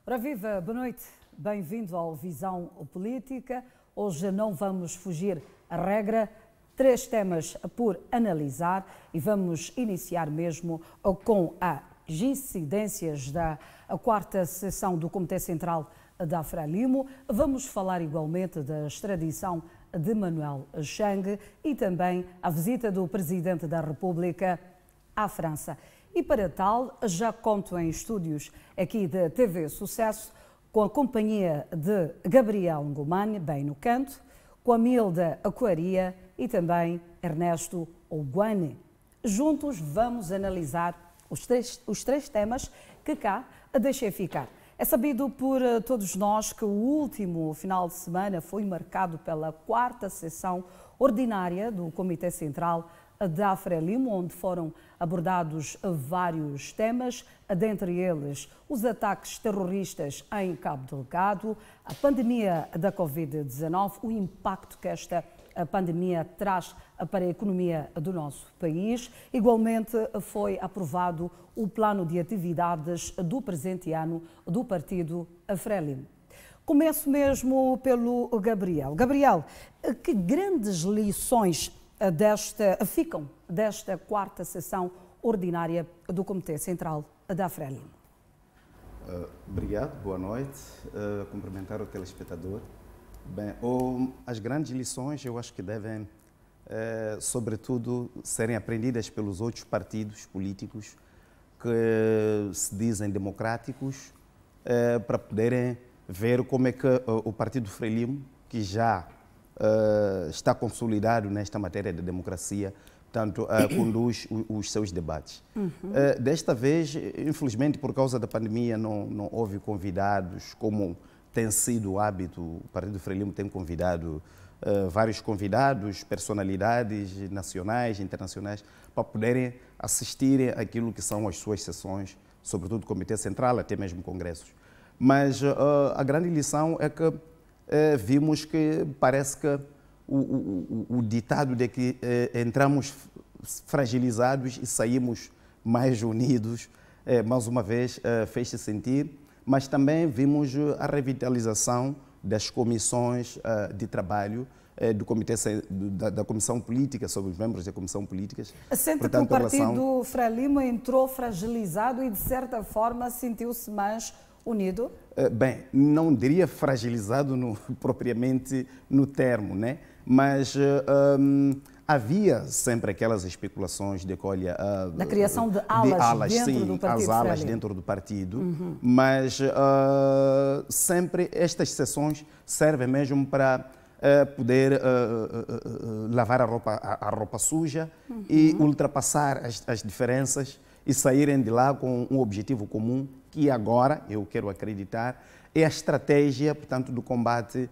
Ora viva, boa noite, bem-vindo ao Visão Política. Hoje não vamos fugir à regra, 3 temas por analisar e vamos iniciar mesmo com as incidências da 4ª sessão do Comitê Central da Frelimo. Vamos falar igualmente da extradição de Manuel Chang e também a visita do Presidente da República à França. E para tal, já conto em estúdios aqui da TV Sucesso com a companhia de Gabriel Ngomane, bem no canto, com a Milda Aquaria e também Ernesto Oguane. Juntos vamos analisar os três temas que cá deixei ficar. É sabido por todos nós que o último final de semana foi marcado pela 4ª sessão ordinária do Comitê Central da Frelimo, onde foram abordados vários temas, dentre eles os ataques terroristas em Cabo Delgado, a pandemia da Covid-19, o impacto que esta pandemia traz para a economia do nosso país. Igualmente foi aprovado o plano de atividades do presente ano do partido Frelimo. Começo mesmo pelo Gabriel. Gabriel, que grandes lições ficam desta 4ª sessão ordinária do Comitê Central da Frelimo? Obrigado, boa noite. Cumprimentar o telespectador. Bem, as grandes lições eu acho que devem, sobretudo, serem aprendidas pelos outros partidos políticos que se dizem democráticos, para poderem ver como é que o Partido Frelimo, que já está consolidado nesta matéria de democracia, portanto, conduz os seus debates. Desta vez, infelizmente, por causa da pandemia, não houve convidados, como tem sido o hábito. O Partido Frelimo tem convidado vários convidados, personalidades nacionais, internacionais, para poderem assistir àquilo que são as suas sessões, sobretudo o Comitê Central, até mesmo congressos. Mas a grande lição é que vimos que parece que o ditado de que entramos fragilizados e saímos mais unidos, mais uma vez fez-se sentir, mas também vimos a revitalização das comissões de trabalho do comitê, da Comissão Política, sobre os membros da Comissão Políticas. Sente que o Partido Frelimo entrou fragilizado e, de certa forma, sentiu-se mais unido? Bem, não diria fragilizado propriamente no termo, né? Mas havia sempre aquelas especulações de que, olha, da criação de alas dentro do Partido as alas Frelimo. Dentro do partido, mas sempre estas sessões servem mesmo para poder lavar a roupa suja e ultrapassar as diferenças e saírem de lá com um objetivo comum, que agora, eu quero acreditar, é a estratégia, portanto, do combate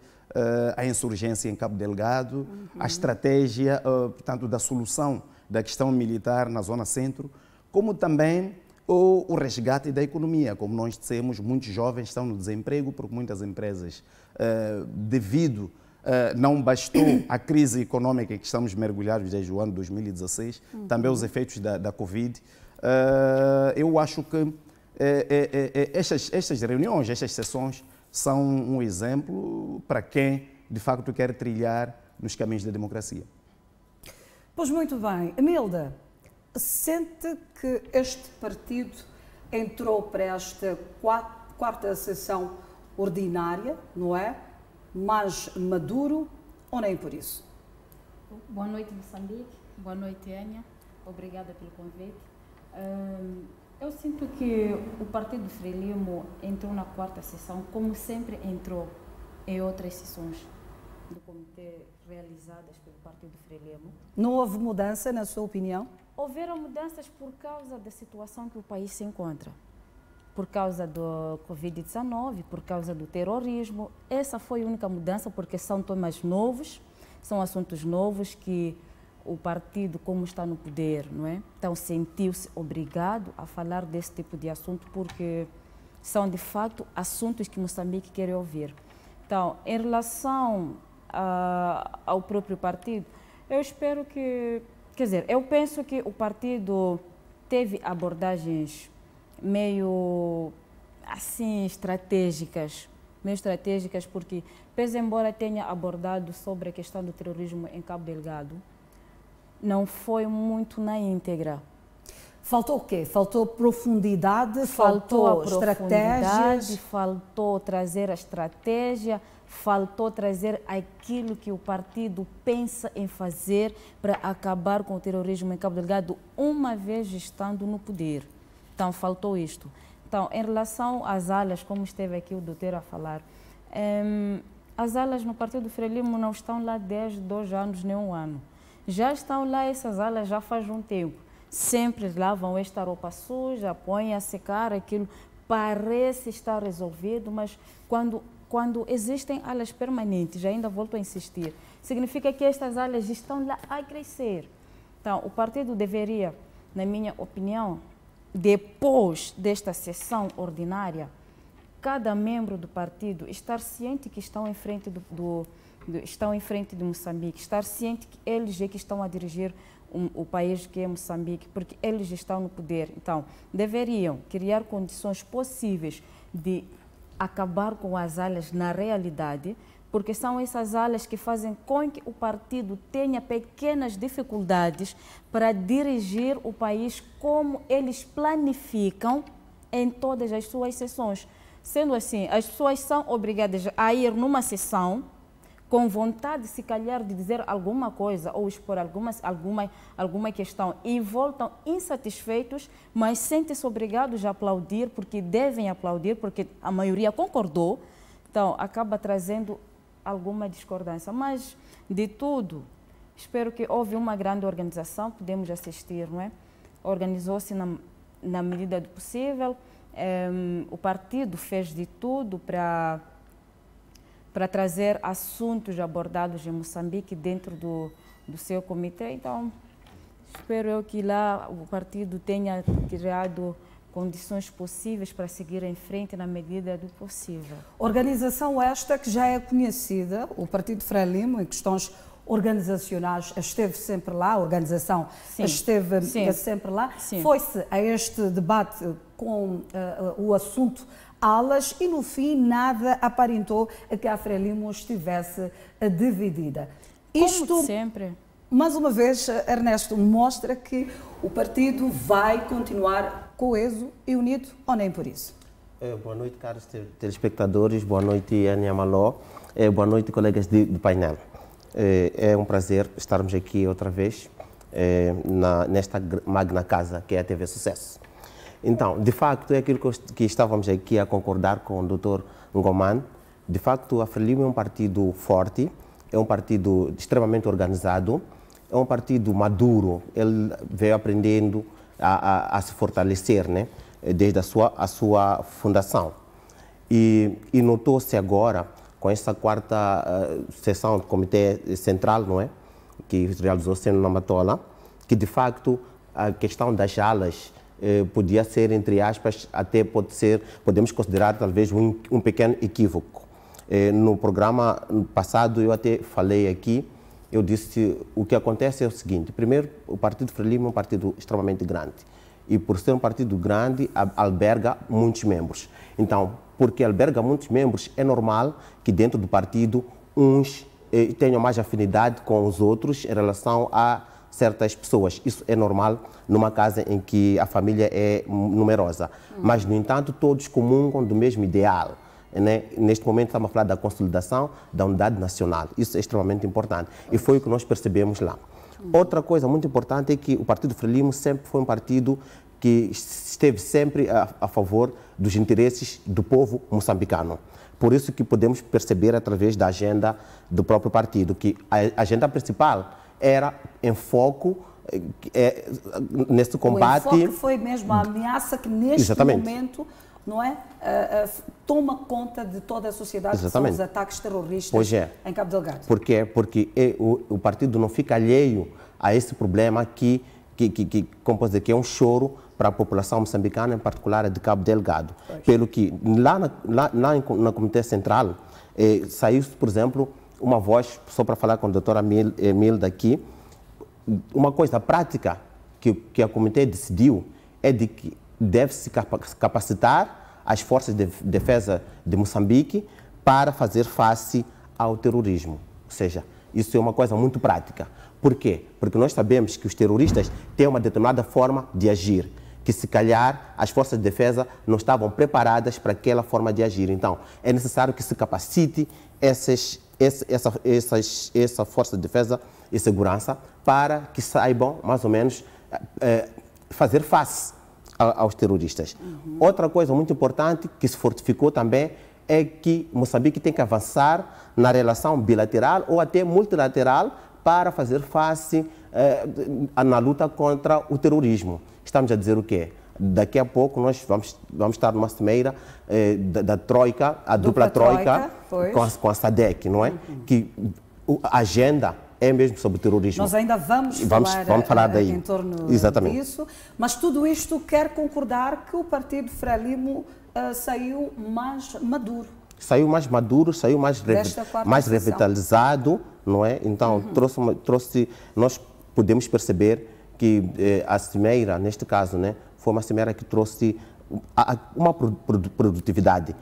à insurgência em Cabo Delgado, a estratégia, portanto, da solução da questão militar na zona centro, como também o resgate da economia. Como nós dissemos, muitos jovens estão no desemprego, porque muitas empresas, devido não bastou a crise econômica em que estamos mergulhados desde o ano 2016, também os efeitos da Covid. Eu acho que estas reuniões, estas sessões, são um exemplo para quem, de facto, quer trilhar nos caminhos da democracia. Pois muito bem. Milda, sente que este partido entrou para esta 4ª sessão ordinária, não é? Mais maduro ou nem por isso? Boa noite, Moçambique. Boa noite, Ania. Obrigada pelo convite. Eu sinto que o Partido Frelimo entrou na 4ª sessão, como sempre entrou em outras sessões do comitê realizadas pelo Partido Frelimo. Não houve mudança, na sua opinião? Houveram mudanças por causa da situação que o país se encontra. Por causa do Covid-19, por causa do terrorismo. Essa foi a única mudança, porque são temas novos, são assuntos novos que o partido, como está no poder, não é? Então sentiu-se obrigado a falar desse tipo de assunto, porque são de facto assuntos que Moçambique quer ouvir. Então, em relação ao próprio partido, eu espero que, quer dizer, eu penso que o partido teve abordagens meio assim, estratégicas, meio estratégicas, porque, pese embora tenha abordado sobre a questão do terrorismo em Cabo Delgado, não foi muito na íntegra. Faltou o quê? Faltou profundidade, Faltou estratégias? Faltou trazer a estratégia, faltou trazer aquilo que o partido pensa em fazer para acabar com o terrorismo em Cabo Delgado, uma vez estando no poder. Então, faltou isto. Então, em relação às alas, como esteve aqui o doutor a falar, as alas no Partido Frelimo não estão lá desde 2 anos, nem 1 ano. Já estão lá essas alas já faz um tempo. Sempre lavam esta roupa suja, põem a secar, aquilo parece estar resolvido, mas quando existem alas permanentes, ainda volto a insistir, significa que estas alas estão lá a crescer. Então, o partido deveria, na minha opinião, depois desta sessão ordinária, cada membro do partido estar ciente que estão em frente estão em frente de Moçambique, estar ciente que eles é que estão a dirigir o país que é Moçambique, porque eles estão no poder. Então, deveriam criar condições possíveis de acabar com as alas na realidade, porque são essas alas que fazem com que o partido tenha pequenas dificuldades para dirigir o país como eles planificam em todas as suas sessões. Sendo assim, as pessoas são obrigadas a ir numa sessão com vontade, se calhar, de dizer alguma coisa ou expor alguma questão e voltam insatisfeitos, mas sentem-se obrigados a aplaudir, porque devem aplaudir, porque a maioria concordou. Então, acaba trazendo alguma discordância. Mas, de tudo, espero que houve uma grande organização, podemos assistir, não é? Organizou-se na medida do possível. O partido fez de tudo para trazer assuntos abordados em Moçambique dentro do seu comitê. Então, espero eu que lá o partido tenha criado condições possíveis para seguir em frente na medida do possível. Organização esta que já é conhecida, o Partido Frelimo, em questões organizacionais, esteve sempre lá, a organização esteve sempre lá. Foi-se a este debate com o assunto alas e, no fim, nada aparentou que a Frelimo estivesse dividida. Como sempre. Mais uma vez, Ernesto, mostra que o partido vai continuar coeso e unido, ou nem por isso? Boa noite, caros telespectadores. Boa noite, Ania Maló. Boa noite, colegas do painel. É um prazer estarmos aqui outra vez nesta magna casa que é a TV Sucesso. Então, de facto, é aquilo que estávamos aqui a concordar com o Dr. Ngoman. De facto, a Frelimo é um partido forte, é um partido extremamente organizado, é um partido maduro. Ele veio aprendendo a se fortalecer, né, desde a sua fundação. E notou-se agora, com essa 4ª sessão do Comitê Central, não é, que realizou-se na Matola, que, de facto, a questão das alas podia ser, entre aspas, até podemos considerar talvez um pequeno equívoco. No programa passado eu até falei aqui, eu disse o que acontece é o seguinte: primeiro, o Partido Frelimo é um partido extremamente grande e, por ser um partido grande, alberga muitos membros. Então, porque alberga muitos membros, é normal que dentro do partido uns tenham mais afinidade com os outros em relação a certas pessoas. Isso é normal numa casa em que a família é numerosa. Mas, no entanto, todos comungam do mesmo ideal. Né? Neste momento estamos a falar da consolidação da unidade nacional. Isso é extremamente importante. E foi o que nós percebemos lá. Outra coisa muito importante é que o Partido Frelimo sempre foi um partido que esteve sempre a favor dos interesses do povo moçambicano. Por isso que podemos perceber através da agenda do próprio partido, que a agenda principal era em foco nesse combate. O enfoque foi mesmo a ameaça que neste momento, não é, toma conta de toda a sociedade, que são os ataques terroristas em Cabo Delgado. Por quê? Porque o partido não fica alheio a esse problema que como posso dizer, que é um choro para a população moçambicana, em particular a de Cabo Delgado. Pelo que lá no Comitê Central saiu, por exemplo, uma voz, só para falar com a doutora Milda aqui, uma coisa prática que a Comitê decidiu é de que deve-se capacitar as forças de defesa de Moçambique para fazer face ao terrorismo. Ou seja, isso é uma coisa muito prática. Por quê? Porque nós sabemos que os terroristas têm uma determinada forma de agir, que se calhar as forças de defesa não estavam preparadas para aquela forma de agir. Então, é necessário que se capacite essa força de defesa e segurança para que saibam, mais ou menos, fazer face aos terroristas. Outra coisa muito importante que se fortificou também é que Moçambique tem que avançar na relação bilateral ou até multilateral para fazer face na luta contra o terrorismo. Estamos a dizer o quê? Daqui a pouco nós vamos estar numa cimeira da Troika, a dupla Troika com a SADC, não é? Que a agenda é mesmo sobre o terrorismo. Nós ainda vamos falar daí. Em torno disso, mas tudo isto quer concordar que o partido Frelimo saiu mais maduro. Saiu mais maduro, saiu mais revitalizado, não é? Então, nós podemos perceber que a cimeira, neste caso, né, foi uma cimeira que trouxe uma produtividade,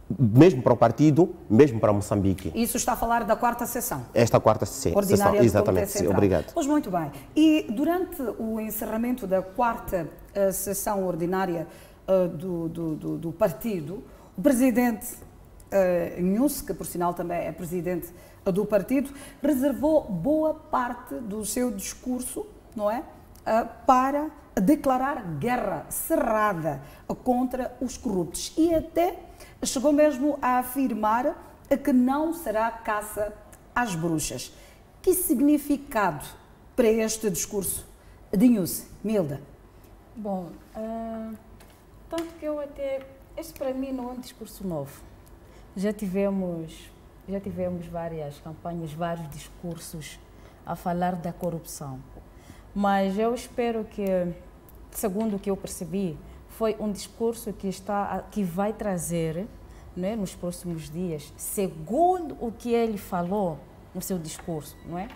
mesmo para o partido, mesmo para Moçambique. Isso está a falar da quarta sessão? Esta quarta sessão, exatamente. Sim, obrigado. Pois muito bem. E durante o encerramento da quarta sessão ordinária do partido, o presidente Nhus, que por sinal também é presidente do partido, reservou boa parte do seu discurso, não é, para declarar guerra cerrada contra os corruptos e até chegou mesmo a afirmar que não será caça às bruxas. Que significado para este discurso de Nhus, Milda? Bom, tanto que este para mim não é um discurso novo. Já tivemos várias campanhas, vários discursos a falar da corrupção. Mas eu espero que, segundo o que eu percebi, foi um discurso que vai trazer, não é, nos próximos dias, segundo o que ele falou no seu discurso, não é?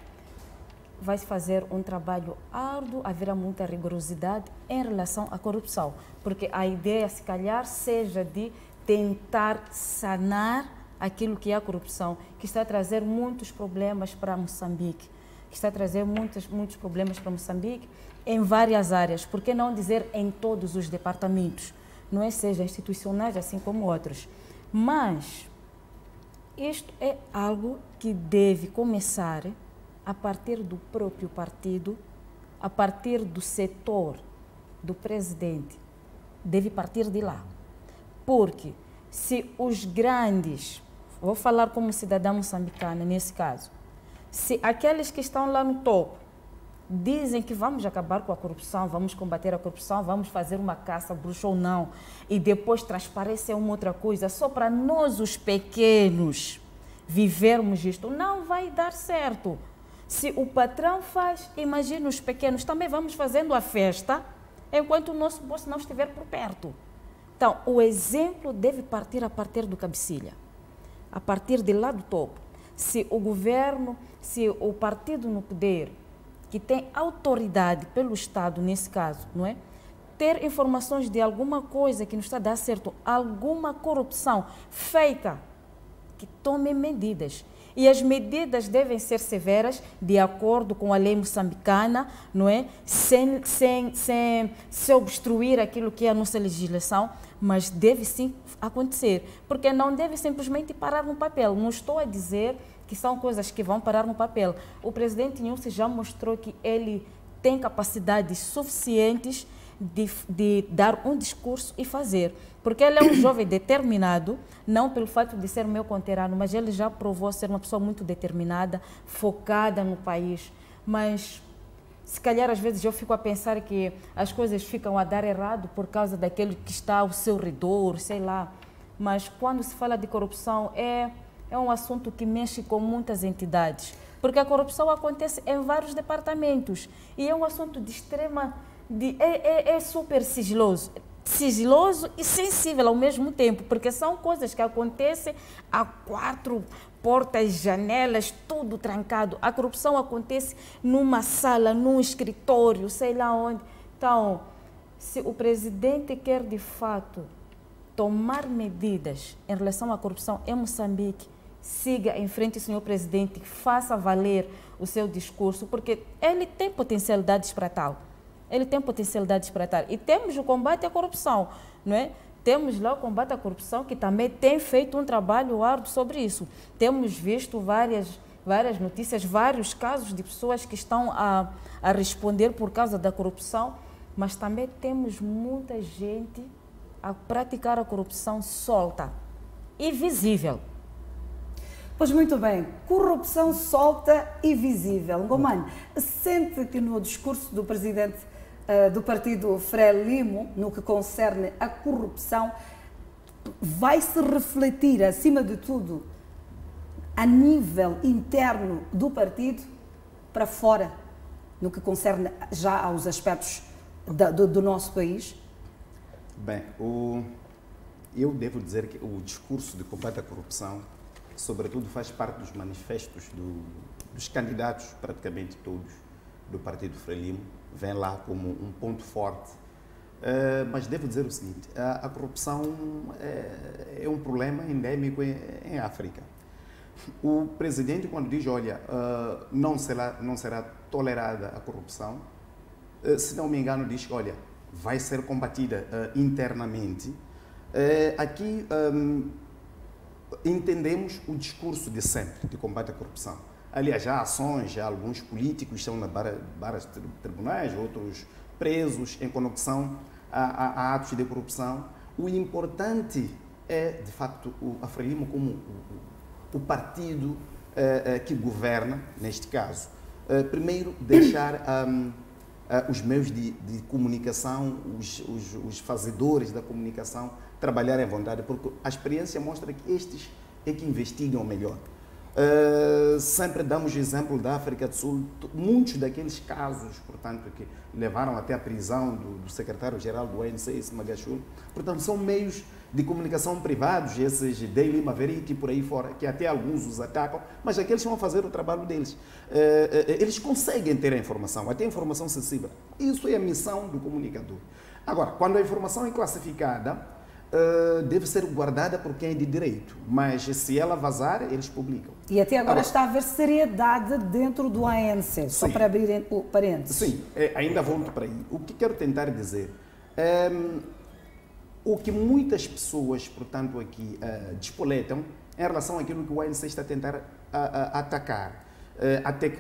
Vai fazer um trabalho árduo, haverá muita rigorosidade em relação à corrupção, porque a ideia, se calhar, seja de tentar sanar aquilo que é a corrupção, que está a trazer muitos problemas para Moçambique, que está a trazer muitos problemas para Moçambique em várias áreas, por que não dizer em todos os departamentos, não é, seja institucionais assim como outros. Mas isto é algo que deve começar a partir do próprio partido, a partir do setor do presidente, deve partir de lá. Porque se os grandes, vou falar como cidadã moçambicana nesse caso, se aqueles que estão lá no topo dizem que vamos acabar com a corrupção, vamos combater a corrupção, vamos fazer uma caça bruxa ou não, e depois transparece uma outra coisa, só para nós os pequenos vivermos isto, não vai dar certo. Se o patrão faz, imagina os pequenos, também vamos fazendo a festa, enquanto o nosso bolso não estiver por perto. Então, o exemplo deve partir a partir do cabecilha, a partir de lá do topo. Se o governo, se o partido no poder, que tem autoridade pelo Estado, nesse caso, não é? Ter informações de alguma coisa que não está a dar certo, alguma corrupção feita, que tome medidas. E as medidas devem ser severas, de acordo com a lei moçambicana, não é? Sem obstruir aquilo que é a nossa legislação, mas deve sim acontecer, porque não deve simplesmente parar no papel. Não estou a dizer que são coisas que vão parar no papel. O presidente Nhus já mostrou que ele tem capacidades suficientes de dar um discurso e fazer. Porque ele é um jovem determinado, não pelo fato de ser meu conterrâneo, mas ele já provou ser uma pessoa muito determinada, focada no país. Mas, se calhar, às vezes eu fico a pensar que as coisas ficam a dar errado por causa daquele que está ao seu redor, sei lá. Mas quando se fala de corrupção, é um assunto que mexe com muitas entidades. Porque a corrupção acontece em vários departamentos. E é um assunto de extrema... É super sigiloso e sensível ao mesmo tempo, porque são coisas que acontecem a 4 portas, janelas, tudo trancado. A corrupção acontece numa sala, num escritório, sei lá onde. Então, se o presidente quer de fato tomar medidas em relação à corrupção em Moçambique, siga em frente, senhor presidente, faça valer o seu discurso, porque ele tem potencialidades para tal. Ele tem potencialidades para tal. E temos o combate à corrupção, não é? Temos lá o combate à corrupção, que também tem feito um trabalho árduo sobre isso. Temos visto várias notícias, vários casos de pessoas que estão a responder por causa da corrupção, mas também temos muita gente a praticar a corrupção solta e visível. Pois muito bem, corrupção solta e visível. Ngomane, sente que no discurso do presidente do partido Frelimo, no que concerne à corrupção, vai se refletir, acima de tudo, a nível interno do partido para fora, no que concerne já aos aspectos do nosso país? Bem, eu devo dizer que o discurso de combate à corrupção, sobretudo, faz parte dos manifestos dos candidatos, praticamente todos, do partido Frelimo, vem lá como um ponto forte. Mas devo dizer o seguinte, a corrupção é um problema endêmico em África. O presidente, quando diz, olha, não será tolerada a corrupção, se não me engano, diz que, olha, vai ser combatida internamente. Aqui entendemos o discurso de sempre de combate à corrupção. Aliás, já há ações, já alguns políticos estão na barras de tribunais, outros presos em conexão a atos de corrupção. O importante é, de facto, a Frelimo como o partido que governa, neste caso. Primeiro, deixar os meios de comunicação, os fazedores da comunicação, trabalharem à vontade, porque a experiência mostra que estes é que investigam melhor. Sempre damos o exemplo da África do Sul, muitos daqueles casos, portanto, que levaram até a prisão do secretário-geral do ANC, esse Magashule, portanto, são meios de comunicação privados, esses Daily Maverick, por aí fora, que até alguns os atacam, mas aqueles vão fazer o trabalho deles. Eles conseguem ter a informação, até a informação acessível. Isso é a missão do comunicador. Agora, quando a informação é classificada, deve ser guardada por quem é de direito, mas se ela vazar, eles publicam. E até agora está a haver seriedade dentro do ANC, só para abrir o parênteses. Sim, ainda volto para aí. O que quero tentar dizer, o que muitas pessoas, portanto, aqui despoletam em relação àquilo que o ANC está a tentar atacar.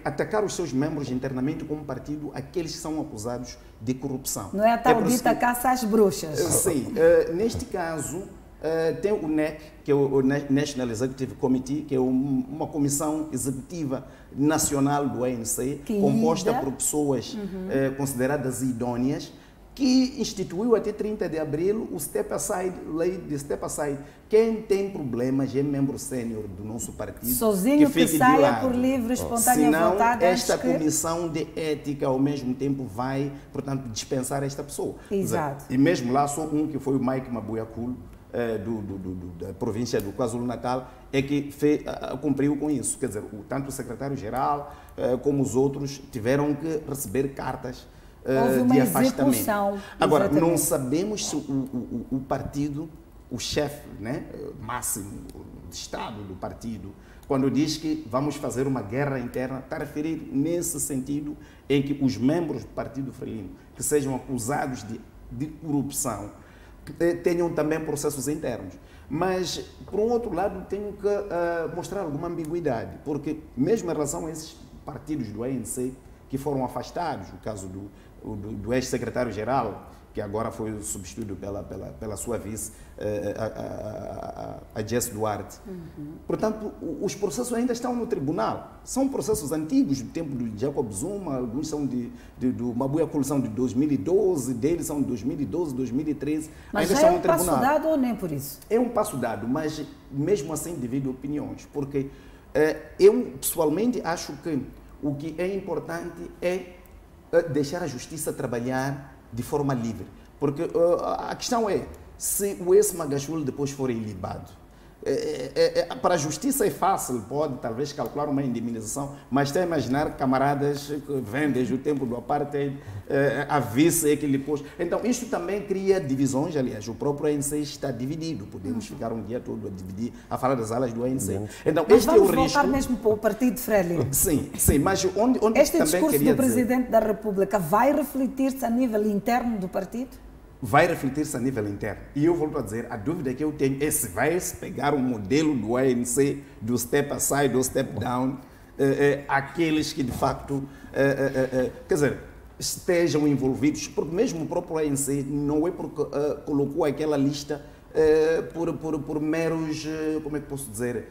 Atacar os seus membros internamente como partido, aqueles que são acusados de corrupção. Não é a tal dita caça às bruxas? Sim. Neste caso, tem o NEC, que é o National Executive Committee, que é uma comissão executiva nacional do ANC, composta por pessoas consideradas idôneas, que instituiu até 30 de abril o Step Aside, lei de Step Aside. Quem tem problemas é membro sênior do nosso partido. Sozinho que saia por livre, espontânea vontade. Senão, esta comissão de ética, ao mesmo tempo, vai, portanto, dispensar esta pessoa. Exato. E mesmo lá, só um, que foi o Mike Mabuyakulo, da província do KwaZulu-Natal, é que cumpriu com isso. Quer dizer, tanto o secretário-geral como os outros tiveram que receber cartas houve uma de afastamento. Execução. Agora, Exatamente. não sabemos se o partido, o chefe, né, máximo de Estado do partido, quando diz que vamos fazer uma guerra interna, está a referir nesse sentido em que os membros do partido Frelimo, que sejam acusados de corrupção, tenham também processos internos. Mas, por um outro lado, tenho que mostrar alguma ambiguidade, porque mesmo em relação a esses partidos do ANC que foram afastados, o caso do ex-secretário-geral, que agora foi substituído pela sua vice, a Jess Duarte. Portanto, os processos ainda estão no tribunal. São processos antigos, do tempo do Jacob Zuma, alguns são do Mabuyakulo são de 2012, deles são de 2012, 2013. Mas ainda já estão é um no tribunal. passo dado ou nem por isso? É um passo dado, mas mesmo assim divide opiniões, porque eu pessoalmente acho que o que é importante é deixar a justiça trabalhar de forma livre. Porque a questão é, se o ex-Magashule depois for ilibado, Para a justiça é fácil, pode talvez calcular uma indemnização, mas está a imaginar camaradas que vêm desde o tempo do apartheid, a vice é que lhe pôs. Então, isto também cria divisões, aliás, o próprio ANC está dividido, podemos ficar um dia todo a dividir, a falar das alas do ANC. Então, mas este é o vamos risco. voltar mesmo para o partido Frelimo. Sim, mas onde Este também discurso queria do Presidente da República vai refletir-se a nível interno do partido? Vai refletir-se a nível interno. E eu volto a dizer, a dúvida que eu tenho é se vai pegar o modelo do ANC, do step aside ou step down, aqueles que de facto, quer dizer, estejam envolvidos, porque mesmo o próprio ANC não é porque colocou aquela lista por meros, como é que posso dizer,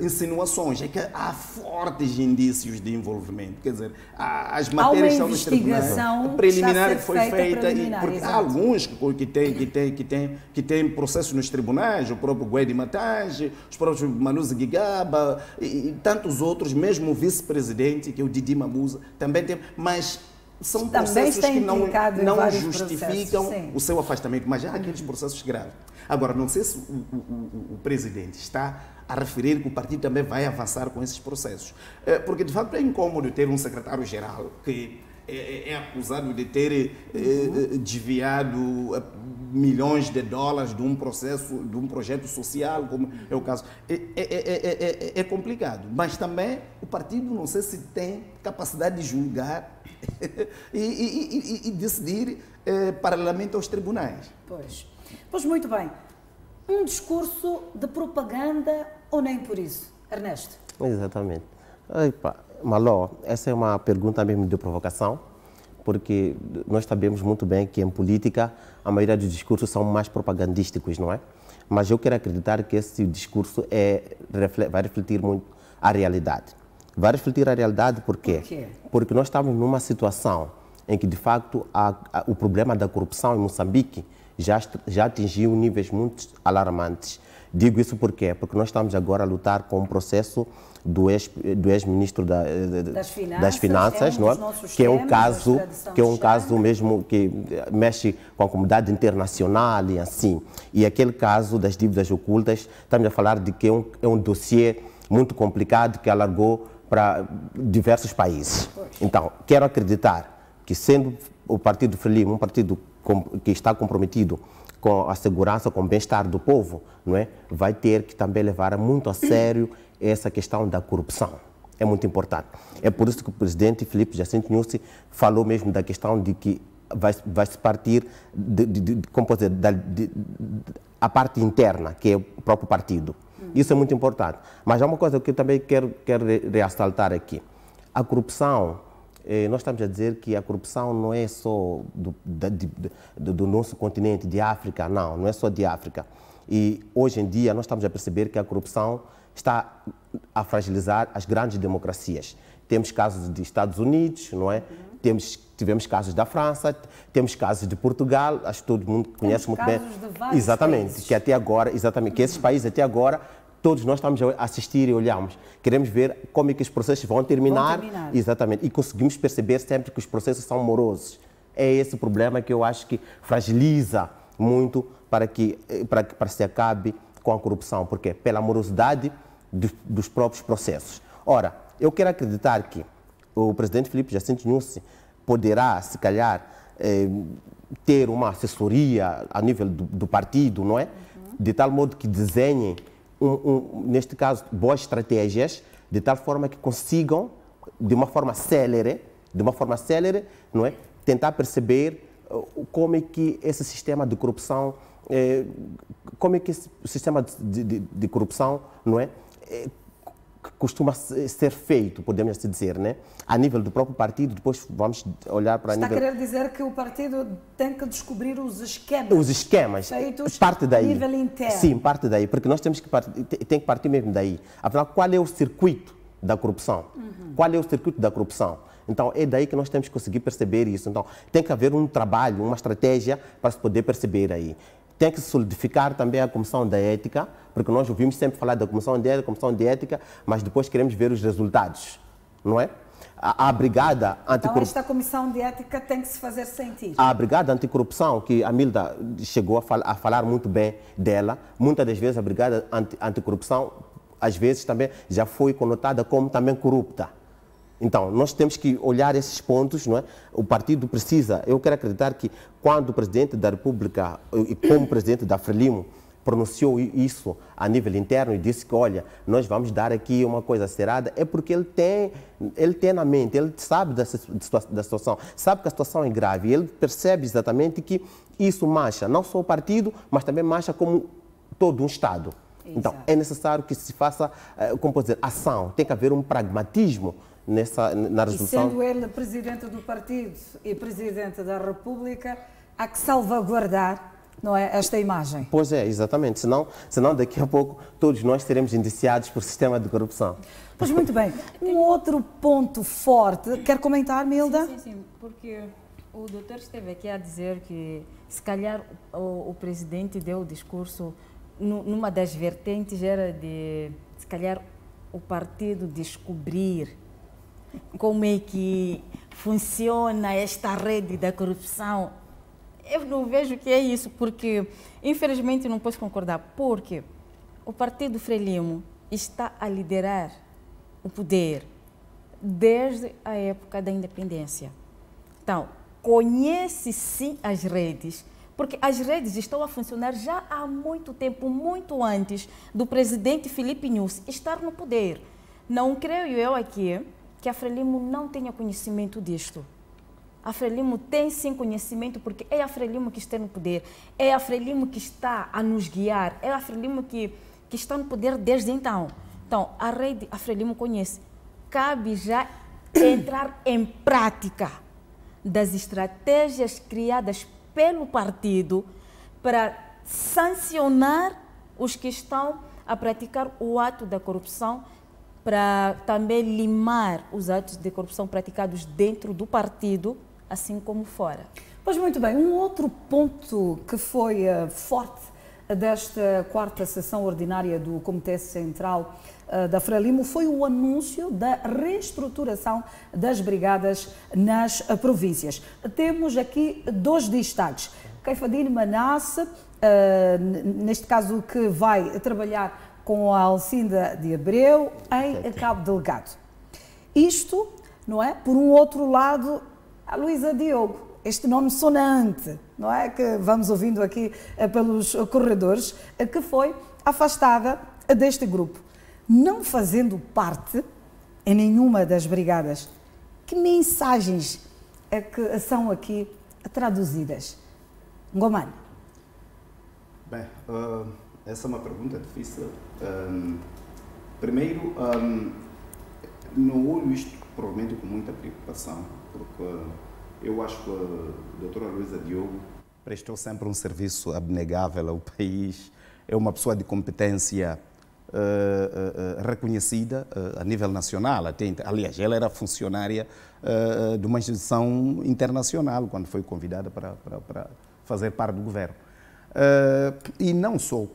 insinuações, é que há fortes indícios de envolvimento, quer dizer, as matérias são nos tribunais, a preliminar que foi feita, porque há alguns que têm processos nos tribunais, o próprio Guedi Matage, os próprios Manuza Gigaba e tantos outros, mesmo o vice-presidente, que é o Didi Mabuza, também tem, mas são processos que não justificam o seu afastamento, mas há aqueles processos graves. Agora, não sei se o presidente está a referir que o partido também vai avançar com esses processos. Porque, de facto, é incômodo ter um secretário-geral que é acusado de ter desviado milhões de dólares de um processo, de um projeto social, como é o caso. É complicado. Mas também o partido, não sei se tem capacidade de julgar e decidir paralelamente aos tribunais. Pois muito bem. Um discurso de propaganda ou nem por isso? Ernesto? Exatamente. Epa, Maló, essa é uma pergunta mesmo de provocação, porque nós sabemos muito bem que em política a maioria dos discursos são mais propagandísticos, não é? Mas eu quero acreditar que esse discurso vai refletir muito a realidade. Vai refletir a realidade por quê? Por quê? Porque nós estamos numa situação em que, de facto, o problema da corrupção em Moçambique já atingiu níveis muito alarmantes. Digo isso por quê? Porque nós estamos agora a lutar com um processo do ex-ministro das Finanças, não é? Que é um caso mesmo que mexe com a comunidade internacional e assim. E aquele caso das dívidas ocultas, estamos a falar de que é um dossiê muito complicado que alargou para diversos países. Então, quero acreditar que, sendo o Partido Frelimo um partido que está comprometido com a segurança, com o bem-estar do povo, não é? Vai ter que também levar muito a sério essa questão da corrupção. É muito importante. É por isso que o presidente Filipe Jacinto Nyusi falou mesmo da questão de que vai se partir a parte interna, que é o próprio partido. Isso é muito importante. Mas há uma coisa que eu também quero ressaltar aqui. A corrupção, nós estamos a dizer que a corrupção não é só do nosso continente, de África, não é só de África. E hoje em dia nós estamos a perceber que a corrupção está a fragilizar as grandes democracias. Temos casos dos Estados Unidos, não é? Tivemos casos da França, temos casos de Portugal, acho que todo mundo conhece muito bem. Exatamente, países. Que até agora, que esses países até agora, todos nós estamos a assistir e olhamos. Queremos ver como é que os processos vão terminar. Exatamente, e conseguimos perceber sempre que os processos são morosos. É esse o problema que eu acho que fragiliza muito para se acabe com a corrupção. Por quê? Pela morosidade dos próprios processos. Ora, eu quero acreditar que o presidente Filipe Jacinto Nyusi poderá, se calhar, ter uma assessoria a nível do partido, não é? De tal modo que desenhem, neste caso, boas estratégias, de tal forma que consigam, de uma forma célere, não é? Tentar perceber como é que esse sistema de corrupção, como é que esse sistema de corrupção, não é? Costuma ser feito, podemos assim dizer, né? A nível do próprio partido, depois vamos olhar para Está a querer dizer que o partido tem que descobrir os esquemas feitos parte daí. A nível interno. Sim, parte daí, porque nós tem que partir mesmo daí. Afinal, qual é o circuito da corrupção? Qual é o circuito da corrupção? Então, é daí que nós temos que conseguir perceber isso. Então, tem que haver um trabalho, uma estratégia para se poder perceber aí. Tem que solidificar também a Comissão da Ética, porque nós ouvimos sempre falar da Comissão de Ética, mas depois queremos ver os resultados, não é? a brigada Então anticorrupção. esta comissão de ética tem que se fazer sentir. A brigada anticorrupção, que a Milda chegou a falar muito bem dela, muitas das vezes a brigada anticorrupção, às vezes também já foi conotada como também corrupta. Então, nós temos que olhar esses pontos, não é? O partido precisa, eu quero acreditar que quando o presidente da República, e como presidente da Frelimo, pronunciou isso a nível interno e disse que, olha, nós vamos dar aqui uma coisa acerada, é porque ele tem na mente, ele sabe da situação, sabe que a situação é grave, ele percebe exatamente que isso mancha não só o partido, mas também mancha como todo um Estado. Exato. Então, é necessário que se faça, como posso dizer, ação, tem que haver um pragmatismo na resolução. E sendo ele presidente do partido e presidente da República, há que salvaguardar, não é, esta imagem. Pois é, exatamente. Senão daqui a pouco todos nós seremos indiciados por sistema de corrupção. Pois muito bem. Um outro ponto forte, quer comentar, Milda? Sim, porque o doutor esteve aqui a dizer que se calhar o presidente deu o discurso, numa das vertentes era de, se calhar, o partido descobrir como é que funciona esta rede da corrupção. Eu não vejo que é isso, porque, infelizmente, não posso concordar, porque o Partido Frelimo está a liderar o poder desde a época da independência. Então, conhece sim as redes, porque as redes estão a funcionar já há muito tempo, muito antes do presidente Filipe Nyusi estar no poder. Não creio eu aqui que a Frelimo não tenha conhecimento disto. A Frelimo tem sim conhecimento, porque é a Frelimo que está no poder, é a Frelimo que está a nos guiar, é a Frelimo que está no poder desde então. Então, a Frelimo conhece. Cabe já entrar em prática das estratégias criadas pelo partido para sancionar os que estão a praticar o ato da corrupção, para também limar os atos de corrupção praticados dentro do partido, assim como fora. Pois muito bem, um outro ponto que foi forte desta quarta sessão ordinária do Comitê Central da Frelimo foi o anúncio da reestruturação das brigadas nas províncias. Temos aqui dois destaques. Caifadine Manasse, neste caso que vai trabalhar com a Alcinda de Abreu em Cabo Delgado. Isto, não é? Por um outro lado, a Luísa Diogo, este nome sonante, não é? Que vamos ouvindo aqui pelos corredores, que foi afastada deste grupo. Não fazendo parte em nenhuma das brigadas, que mensagens é que são aqui traduzidas? Ngomane. Bem, essa é uma pergunta difícil. Primeiro, não olho isto provavelmente com muita preocupação, porque eu acho que a doutora Luísa Diogo prestou sempre um serviço abnegável ao país, é uma pessoa de competência reconhecida a nível nacional. Aliás, ela era funcionária de uma instituição internacional quando foi convidada para fazer parte do governo. E não só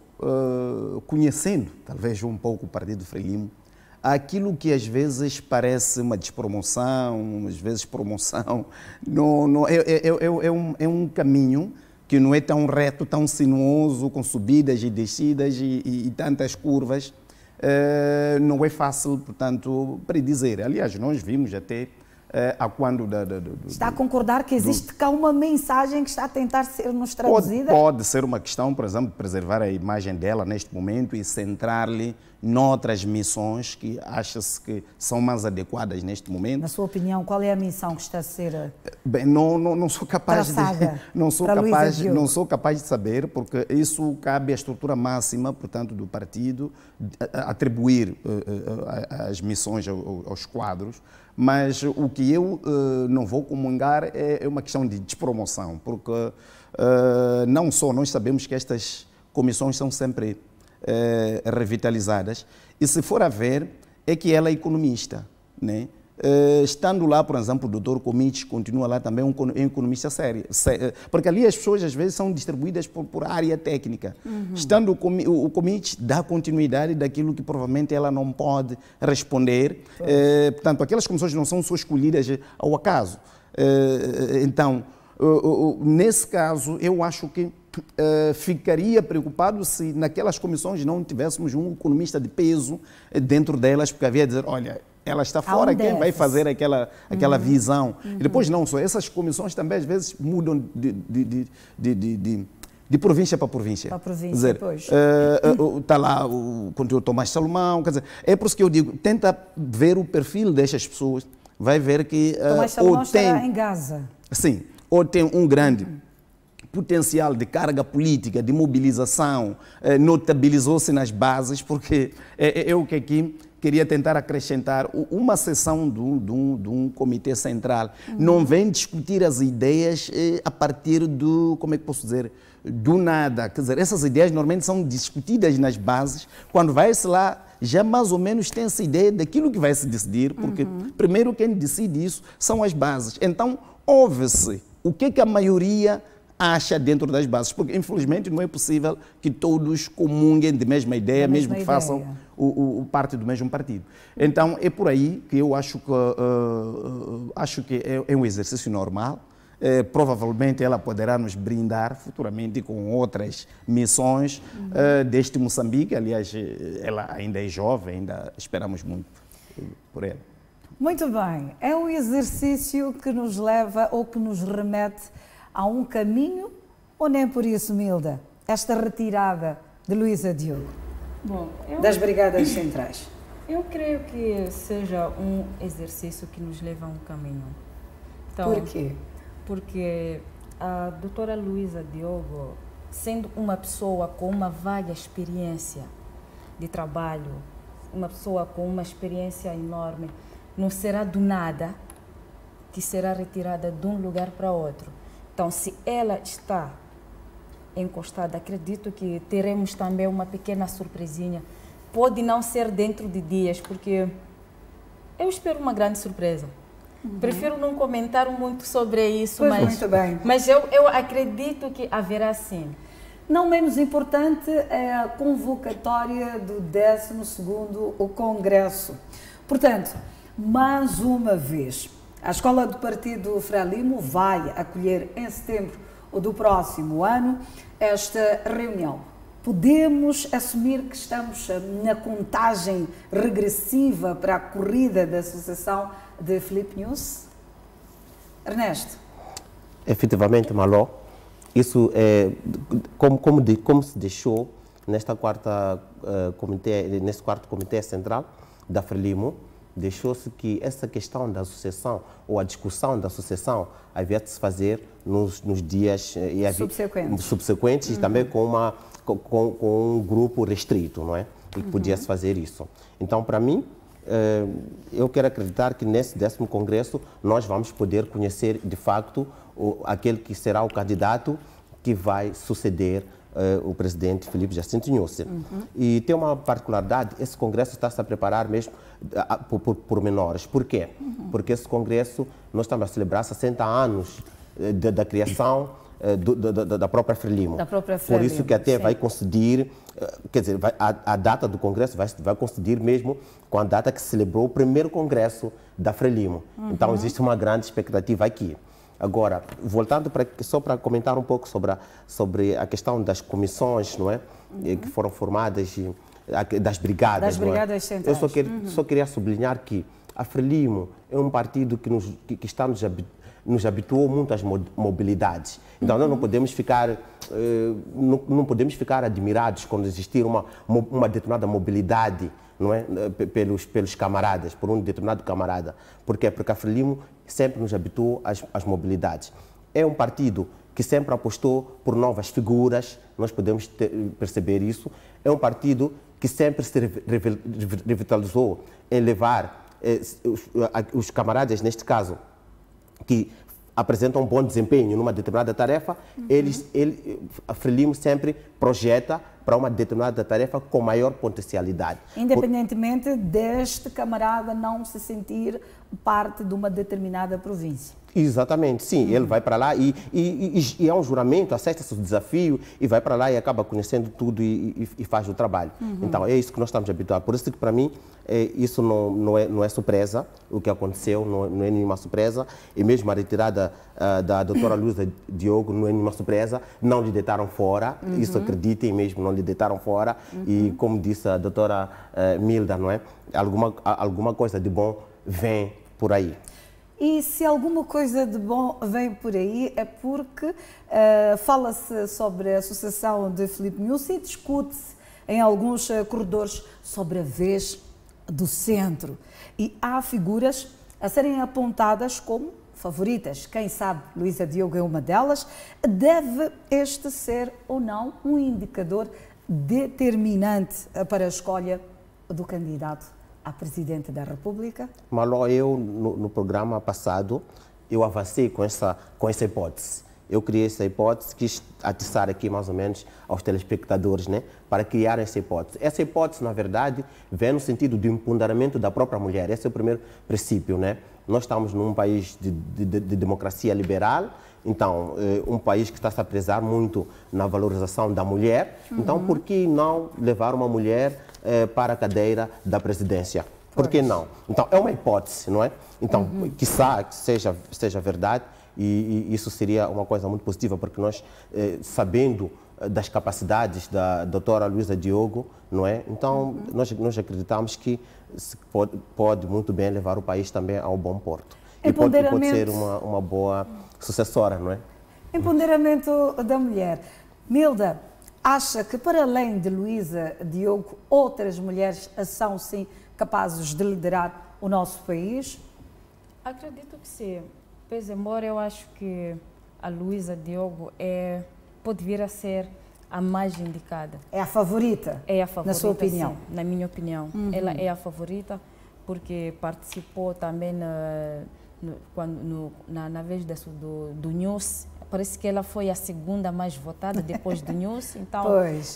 conhecendo, talvez um pouco o Partido Frelimo, aquilo que às vezes parece uma despromoção, às vezes promoção, é um caminho que não é tão reto, tão sinuoso, com subidas e descidas e tantas curvas. Não é fácil, portanto, predizer. Aliás, nós vimos até a quando... Está a concordar que existe cá uma mensagem que está a tentar ser-nos traduzida? Pode ser uma questão, por exemplo, de preservar a imagem dela neste momento e centrar-lhe noutras missões que acha-se que são mais adequadas neste momento. Na sua opinião, qual é a missão que está a ser Bem, não sou capaz não sou capaz de saber, porque isso cabe à estrutura máxima, portanto, do partido atribuir as missões aos quadros, mas o que eu não vou comungar é uma questão de despromoção, porque não só nós sabemos que estas comissões são sempre revitalizadas, e se for a ver, é que ela é economista, né? Estando lá, por exemplo, o doutor Comich continua lá também um economista sério, porque ali as pessoas às vezes são distribuídas por área técnica. Estando o Comich dá continuidade daquilo que provavelmente ela não pode responder. Portanto, aquelas comissões não são só escolhidas ao acaso. Então, nesse caso, eu acho que ficaria preocupado se naquelas comissões não tivéssemos um economista de peso dentro delas, porque havia de dizer, olha, ela está fora, quem vai fazer aquela visão? E depois não só, essas comissões também às vezes mudam de província para província. Para a província, quer dizer, pois. Está lá o conteúdo Tomás Salomão, quer dizer, é por isso que eu digo, tenta ver o perfil destas pessoas, vai ver que Tomás Salomão estará em Gaza. Sim, ou tem um grande potencial de carga política, de mobilização, notabilizou-se nas bases, porque eu que aqui queria tentar acrescentar uma sessão de um comitê central. Não vem discutir as ideias a partir do, como é que posso dizer, do nada. Quer dizer, essas ideias normalmente são discutidas nas bases, quando vai-se lá, já mais ou menos tem essa ideia daquilo que vai se decidir, porque primeiro quem decide isso são as bases. Então, ouve-se o que a maioria acha dentro das bases, porque infelizmente não é possível que todos comunguem de mesma ideia, mesmo que façam parte do mesmo partido. Então é por aí que eu acho que é um exercício normal. Provavelmente ela poderá nos brindar futuramente com outras missões deste Moçambique. Aliás, ela ainda é jovem, ainda esperamos muito por ela. Muito bem, é um exercício que nos leva ou que nos remete a um caminho, ou nem por isso, Milda, esta retirada de Luísa Diogo das Brigadas Centrais? Eu creio que seja um exercício que nos leva a um caminho. Então, por quê? Porque a doutora Luísa Diogo, sendo uma pessoa com uma vaga experiência de trabalho, uma pessoa com uma experiência enorme, não será do nada que será retirada de um lugar para outro. Então, se ela está encostada, acredito que teremos também uma pequena surpresinha. Pode não ser dentro de dias, porque eu espero uma grande surpresa. Prefiro não comentar muito sobre isso, mas eu acredito que haverá sim. Não menos importante é a convocatória do 12º Congresso. Portanto, mais uma vez, a Escola do Partido Frelimo vai acolher em setembro do próximo ano esta reunião. Podemos assumir que estamos na contagem regressiva para a corrida da Associação de Filipe Nunes? Ernesto? Efetivamente, Maló, isso é como se deixou neste quarto comitê central da Frelimo. Deixou-se que essa questão da associação, ou a discussão da associação, havia de se fazer nos dias subsequentes e também com um grupo restrito, não é? E que podia-se fazer isso. Então, para mim, eu quero acreditar que nesse 10º Congresso nós vamos poder conhecer, de facto, aquele que será o candidato que vai suceder o presidente Filipe Jacinto Nunes. E tem uma particularidade, esse Congresso está-se a preparar mesmo por menores. Por quê? Porque esse Congresso, nós estamos a celebrar 60 anos da criação da própria Frelimo. Por isso que até vai coincidir, quer dizer, a data do Congresso vai coincidir mesmo com a data que se celebrou o primeiro Congresso da Frelimo. Então existe uma grande expectativa aqui. Agora, voltando só para comentar um pouco sobre a questão das comissões, não é? Que foram formadas, das brigadas. Das brigadas centrais. Eu só queria sublinhar que a Frelimo é um partido que nos habituou muito às mobilidades. Então, nós não podemos ficar admirados quando existir uma determinada mobilidade, não é? pelos camaradas, por um determinado camarada. Por quê? Porque a Frelimo sempre nos habituou às mobilidades. É um partido que sempre apostou por novas figuras, nós podemos perceber isso. É um partido que sempre se revitalizou em levar os camaradas, neste caso, que apresentam um bom desempenho numa determinada tarefa, a Frelimo sempre projeta para uma determinada tarefa com maior potencialidade. Independentemente deste camarada não se sentir parte de uma determinada província. Exatamente, sim, ele vai para lá e é um juramento, aceita-se o desafio e vai para lá e acaba conhecendo tudo e faz o trabalho. Então, é isso que nós estamos habituados. Por isso que, para mim, isso não é surpresa, o que aconteceu não é nenhuma surpresa, e mesmo a retirada da doutora Luísa Diogo não é nenhuma surpresa, não lhe deitaram fora, isso acreditem mesmo, não lhe deitaram fora, e como disse a doutora Milda, não é? Alguma coisa de bom vem por aí. E se alguma coisa de bom vem por aí é porque fala-se sobre a sucessão de Filipe Nyusi e discute-se em alguns corredores sobre a vez do centro. E há figuras a serem apontadas como favoritas. Quem sabe Luísa Diogo é uma delas. Deve este ser ou não um indicador determinante para a escolha do candidato a Presidente da República? Maló, eu no programa passado, eu avancei com essa hipótese. Eu criei essa hipótese, quis atiçar aqui mais ou menos aos telespectadores, né, para criar essa hipótese. Essa hipótese, na verdade, vem no sentido do empoderamento da própria mulher. Esse é o primeiro princípio, né? Nós estamos num país de democracia liberal, então, um país que está a prezar muito na valorização da mulher. Então, por que não levar uma mulher para a cadeira da presidência? Por que não? Então, é uma hipótese, não é? Então, quiçá que seja verdade, e isso seria uma coisa muito positiva, porque nós, sabendo das capacidades da doutora Luísa Diogo, não é? Então, nós acreditamos que pode muito bem levar o país também ao bom porto. E pode ser uma boa sucessora, não é? Empoderamento da mulher. Milda, acha que para além de Luísa Diogo, outras mulheres são sim capazes de liderar o nosso país? Acredito que sim. Pois, embora eu acho que a Luísa Diogo pode vir a ser a mais indicada. É a favorita? É a favorita, na sua opinião? Sim, na minha opinião. Ela é a favorita porque participou também na vez do Nyusi. Parece que ela foi a segunda mais votada depois do Nyusi, então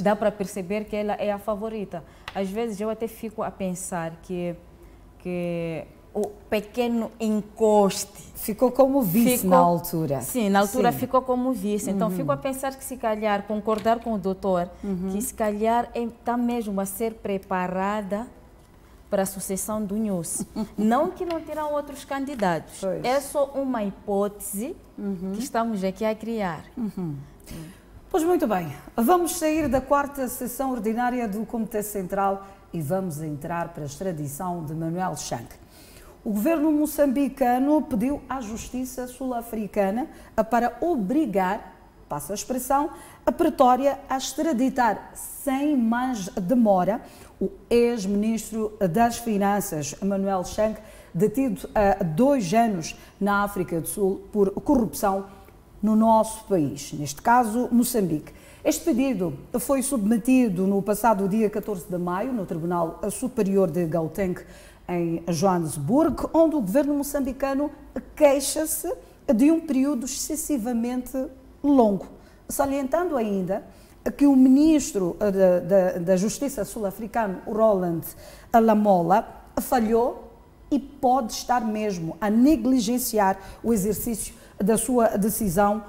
dá para perceber que ela é a favorita. Às vezes eu até fico a pensar que o pequeno encoste ficou como vice na altura. Sim, na altura ficou como vice. Então fico a pensar que se calhar, concordar com o doutor, que se calhar está mesmo a ser preparada para a sucessão do Nyusi. Não que não terão outros candidatos. É só uma hipótese que estamos aqui a criar. Pois muito bem, vamos sair da quarta sessão ordinária do Comitê Central e vamos entrar para a extradição de Manuel Chang. O governo moçambicano pediu à justiça sul-africana para obrigar, passa a expressão, a Pretória a extraditar sem mais demora o ex-ministro das Finanças, Manuel Chang, detido há 2 anos na África do Sul por corrupção no nosso país, neste caso Moçambique. Este pedido foi submetido no passado dia 14 de maio no Tribunal Superior de Gauteng, em Joanesburgo, onde o governo moçambicano queixa-se de um período excessivamente longo, salientando ainda que o ministro da Justiça sul-africano, Roland Lamola, falhou e pode estar mesmo a negligenciar o exercício da sua decisão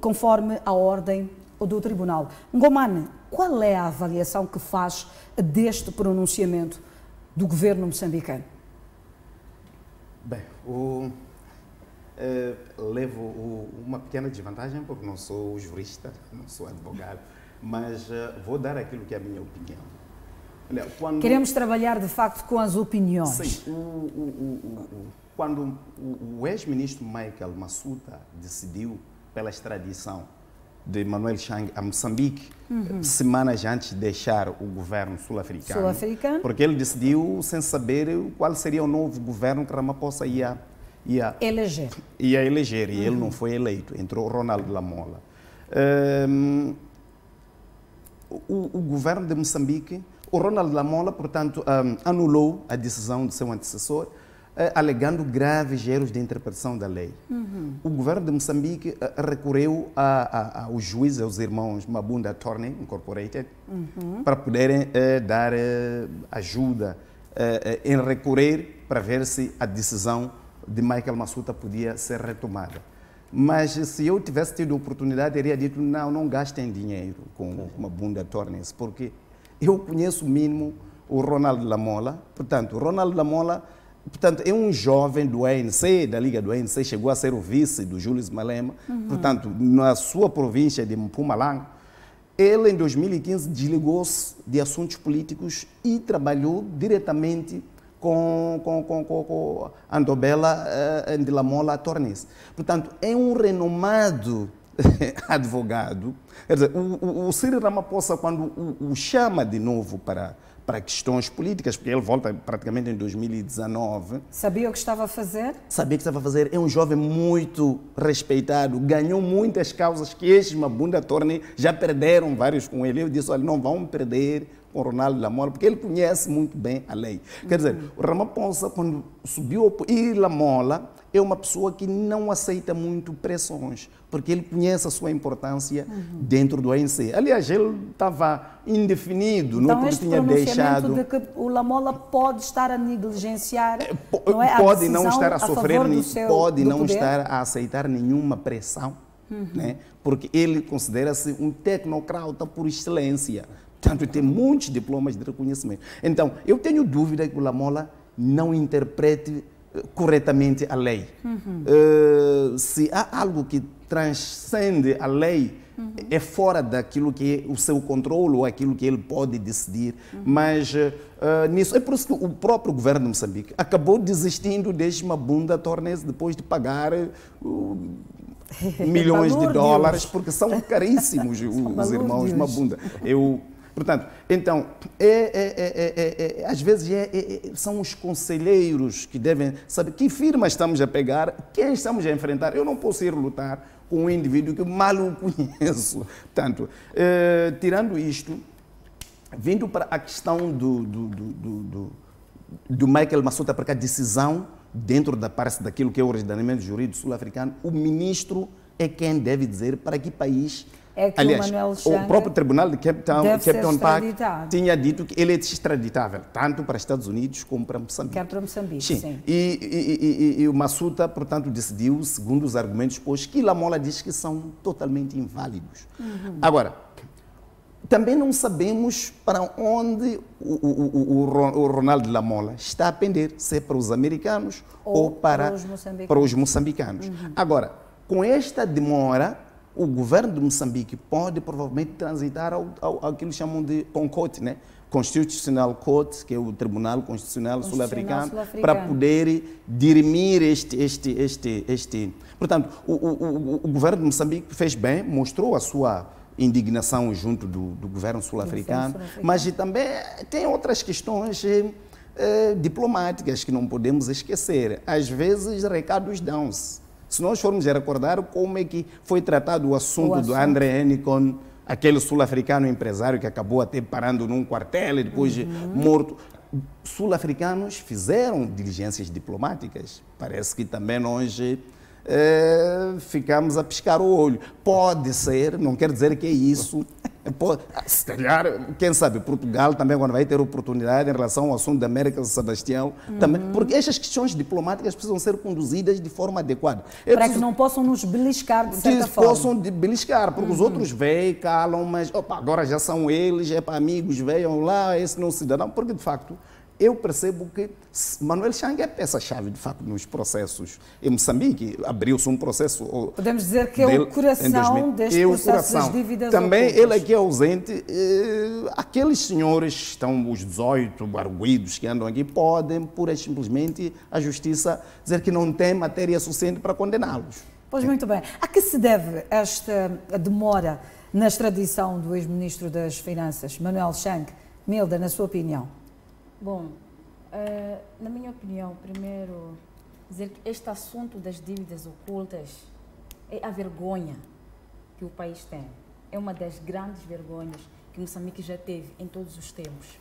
conforme a ordem do tribunal. Ngomane, qual é a avaliação que faz deste pronunciamento do governo moçambicano? Bem, levo uma pequena desvantagem porque não sou jurista, não sou advogado, mas vou dar aquilo que é a minha opinião. Olha, queremos trabalhar de facto com as opiniões. Sim, quando o ex-ministro Michael Massuta decidiu pela extradição de Manuel Chang a Moçambique, semanas antes de deixar o governo sul-africano, porque ele decidiu sem saber qual seria o novo governo que Ramaphosa ia eleger. E ele não foi eleito, entrou Ronald Lamola. O governo de Moçambique, o Ronald Lamola, portanto, anulou a decisão de seu antecessor, alegando graves erros de interpretação da lei. O governo de Moçambique recorreu aos juízes, aos irmãos Mabunda Attorney Incorporated, para poderem dar ajuda em recorrer para ver se a decisão de Michael Massuta podia ser retomada. Mas se eu tivesse tido oportunidade, teria dito, não gastem dinheiro com Mabunda Attorneys, porque eu conheço o mínimo o Ronald Lamola. Portanto, o Ronald Lamola é um jovem do ANC, da Liga do ANC, chegou a ser o vice do Júlio Malema. Portanto, na sua província de Mpumalanga, ele em 2015 desligou-se de assuntos políticos e trabalhou diretamente com Andobela de Lamola Attorneys. Portanto, é um renomado advogado. Quer dizer, o Cyril Ramaphosa, quando o chama de novo para questões políticas, porque ele volta praticamente em 2019. Sabia o que estava a fazer? Sabia o que estava a fazer. É um jovem muito respeitado, ganhou muitas causas que estes Mabunda Attorney já perderam vários com ele. Eu disse, olha, não vão perder com o Ronaldo Lamola, porque ele conhece muito bem a lei. Quer dizer, o Ramaphosa, quando subiu, e Lamola é uma pessoa que não aceita muito pressões, porque ele conhece a sua importância dentro do ANC. Aliás, ele estava indefinido, então, não tinha deixado... de que o Lamola pode estar a negligenciar, pode não estar a sofrer, pode não poder? Estar a aceitar nenhuma pressão, né? Porque ele considera-se um tecnocrata por excelência. Portanto, tem muitos diplomas de reconhecimento. Então, eu tenho dúvida que o Lamola não interprete corretamente a lei. Se há algo que transcende a lei, é fora daquilo que é o seu controle ou aquilo que ele pode decidir. Mas nisso, é por isso que o próprio governo de Moçambique acabou desistindo desde Mabunda Attorneys depois de pagar milhões de dólares, porque são caríssimos os irmãos Mabunda. Portanto, então, às vezes são os conselheiros que devem saber que firma estamos a pegar, quem estamos a enfrentar. Eu não posso ir lutar com um indivíduo que mal o conheço. Portanto, tirando isto, vindo para a questão do Michael Massuta, para a decisão dentro da parte daquilo que é o ordenamento jurídico sul-africano, o ministro é quem deve dizer para que país... É que aliás, o próprio Tribunal de Cape Town Park tinha dito que ele é extraditável, tanto para Estados Unidos como para Moçambique. Quer para Moçambique, sim. E o Massuta, portanto, decidiu, segundo os argumentos postos, que Lamola diz que são totalmente inválidos. Agora, também não sabemos para onde o Ronaldo Lamola está a pender, se é para os americanos ou para os moçambicanos. Agora, com esta demora, o governo de Moçambique pode provavelmente transitar ao que eles chamam de CONCOT, né? Constitutional Court, que é o Tribunal Constitucional Sul-Africano, para poder dirimir este... Portanto, o governo de Moçambique fez bem, mostrou a sua indignação junto do governo sul-africano, mas também tem outras questões diplomáticas que não podemos esquecer. Às vezes, recados dão-se. Se nós formos a recordar como é que foi tratado o assunto do André Hennicon, aquele sul-africano empresário que acabou até parando num quartel e depois morto. Sul-africanos fizeram diligências diplomáticas. Parece que também nós ficamos a piscar o olho. Pode ser, não quer dizer que é isso. Se calhar, quem sabe, Portugal também, quando vai ter oportunidade em relação ao assunto da América de Sebastião, também, porque estas questões diplomáticas precisam ser conduzidas de forma adequada. Para que não possam nos beliscar de certa forma. Possam beliscar, porque os outros veem, calam, mas agora já são eles, é para amigos, venham lá, esse não cidadão, porque de facto eu percebo que Manuel Chang é peça-chave, de facto, nos processos. Em Moçambique, abriu-se um processo... Podemos dizer que é o coração deste processo das dívidas também ocultas. Ele aqui é ausente. Aqueles senhores, estão os 18 arguidos que andam aqui, podem, pura e simplesmente, a justiça dizer que não tem matéria suficiente para condená-los. Pois muito bem. A que se deve esta demora na extradição do ex-ministro das Finanças, Manuel Chang? Milda, na sua opinião? Bom, na minha opinião, primeiro, dizer que este assunto das dívidas ocultas é a vergonha que o país tem. É uma das grandes vergonhas que Moçambique já teve em todos os tempos.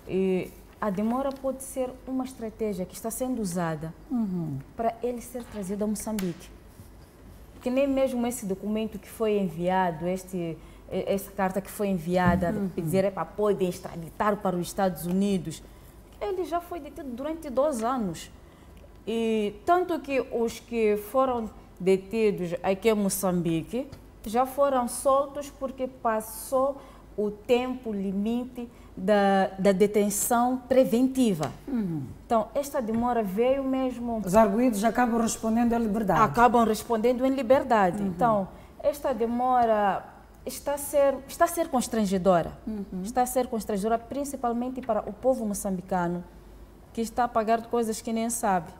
E a demora pode ser uma estratégia que está sendo usada para ele ser trazido a Moçambique. Porque nem mesmo esse documento que foi enviado, essa carta que foi enviada, dizer para podem extraditar para os Estados Unidos, ele já foi detido durante 2 anos. E tanto que os que foram detidos aqui em Moçambique já foram soltos porque passou o tempo limite da detenção preventiva. Então, esta demora veio mesmo... Os arguidos acabam respondendo em liberdade. Acabam respondendo em liberdade. Então, esta demora está a ser constrangedora. Está a ser constrangedora principalmente para o povo moçambicano, que está a pagar coisas que nem sabe.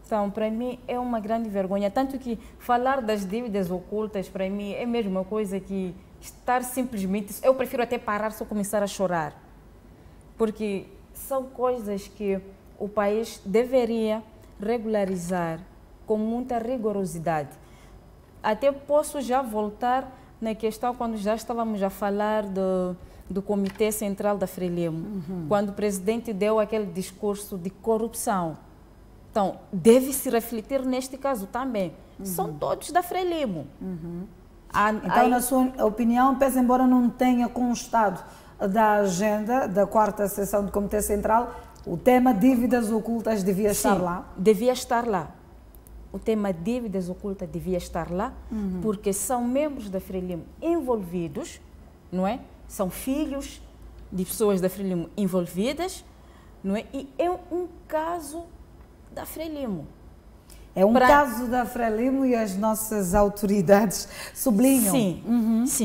Então, para mim, é uma grande vergonha. Tanto que falar das dívidas ocultas, para mim, é mesmo uma coisa que estar simplesmente... Eu prefiro até parar só começar a chorar. Porque são coisas que o país deveria regularizar com muita rigorosidade. Até posso já voltar na questão quando já estávamos a falar do Comitê Central da Frelimo, quando o presidente deu aquele discurso de corrupção. Então, deve-se refletir neste caso também. São todos da Frelimo. Então, na sua opinião, pese embora não tenha constado da agenda da 4ª sessão do Comitê Central, o tema dívidas ocultas devia estar lá? Devia estar lá. O tema dívidas ocultas devia estar lá, porque são membros da Frelimo envolvidos, não é? São filhos de pessoas da Frelimo envolvidas, não é? E é um caso da Frelimo. É um caso da Frelimo e as nossas autoridades sublinham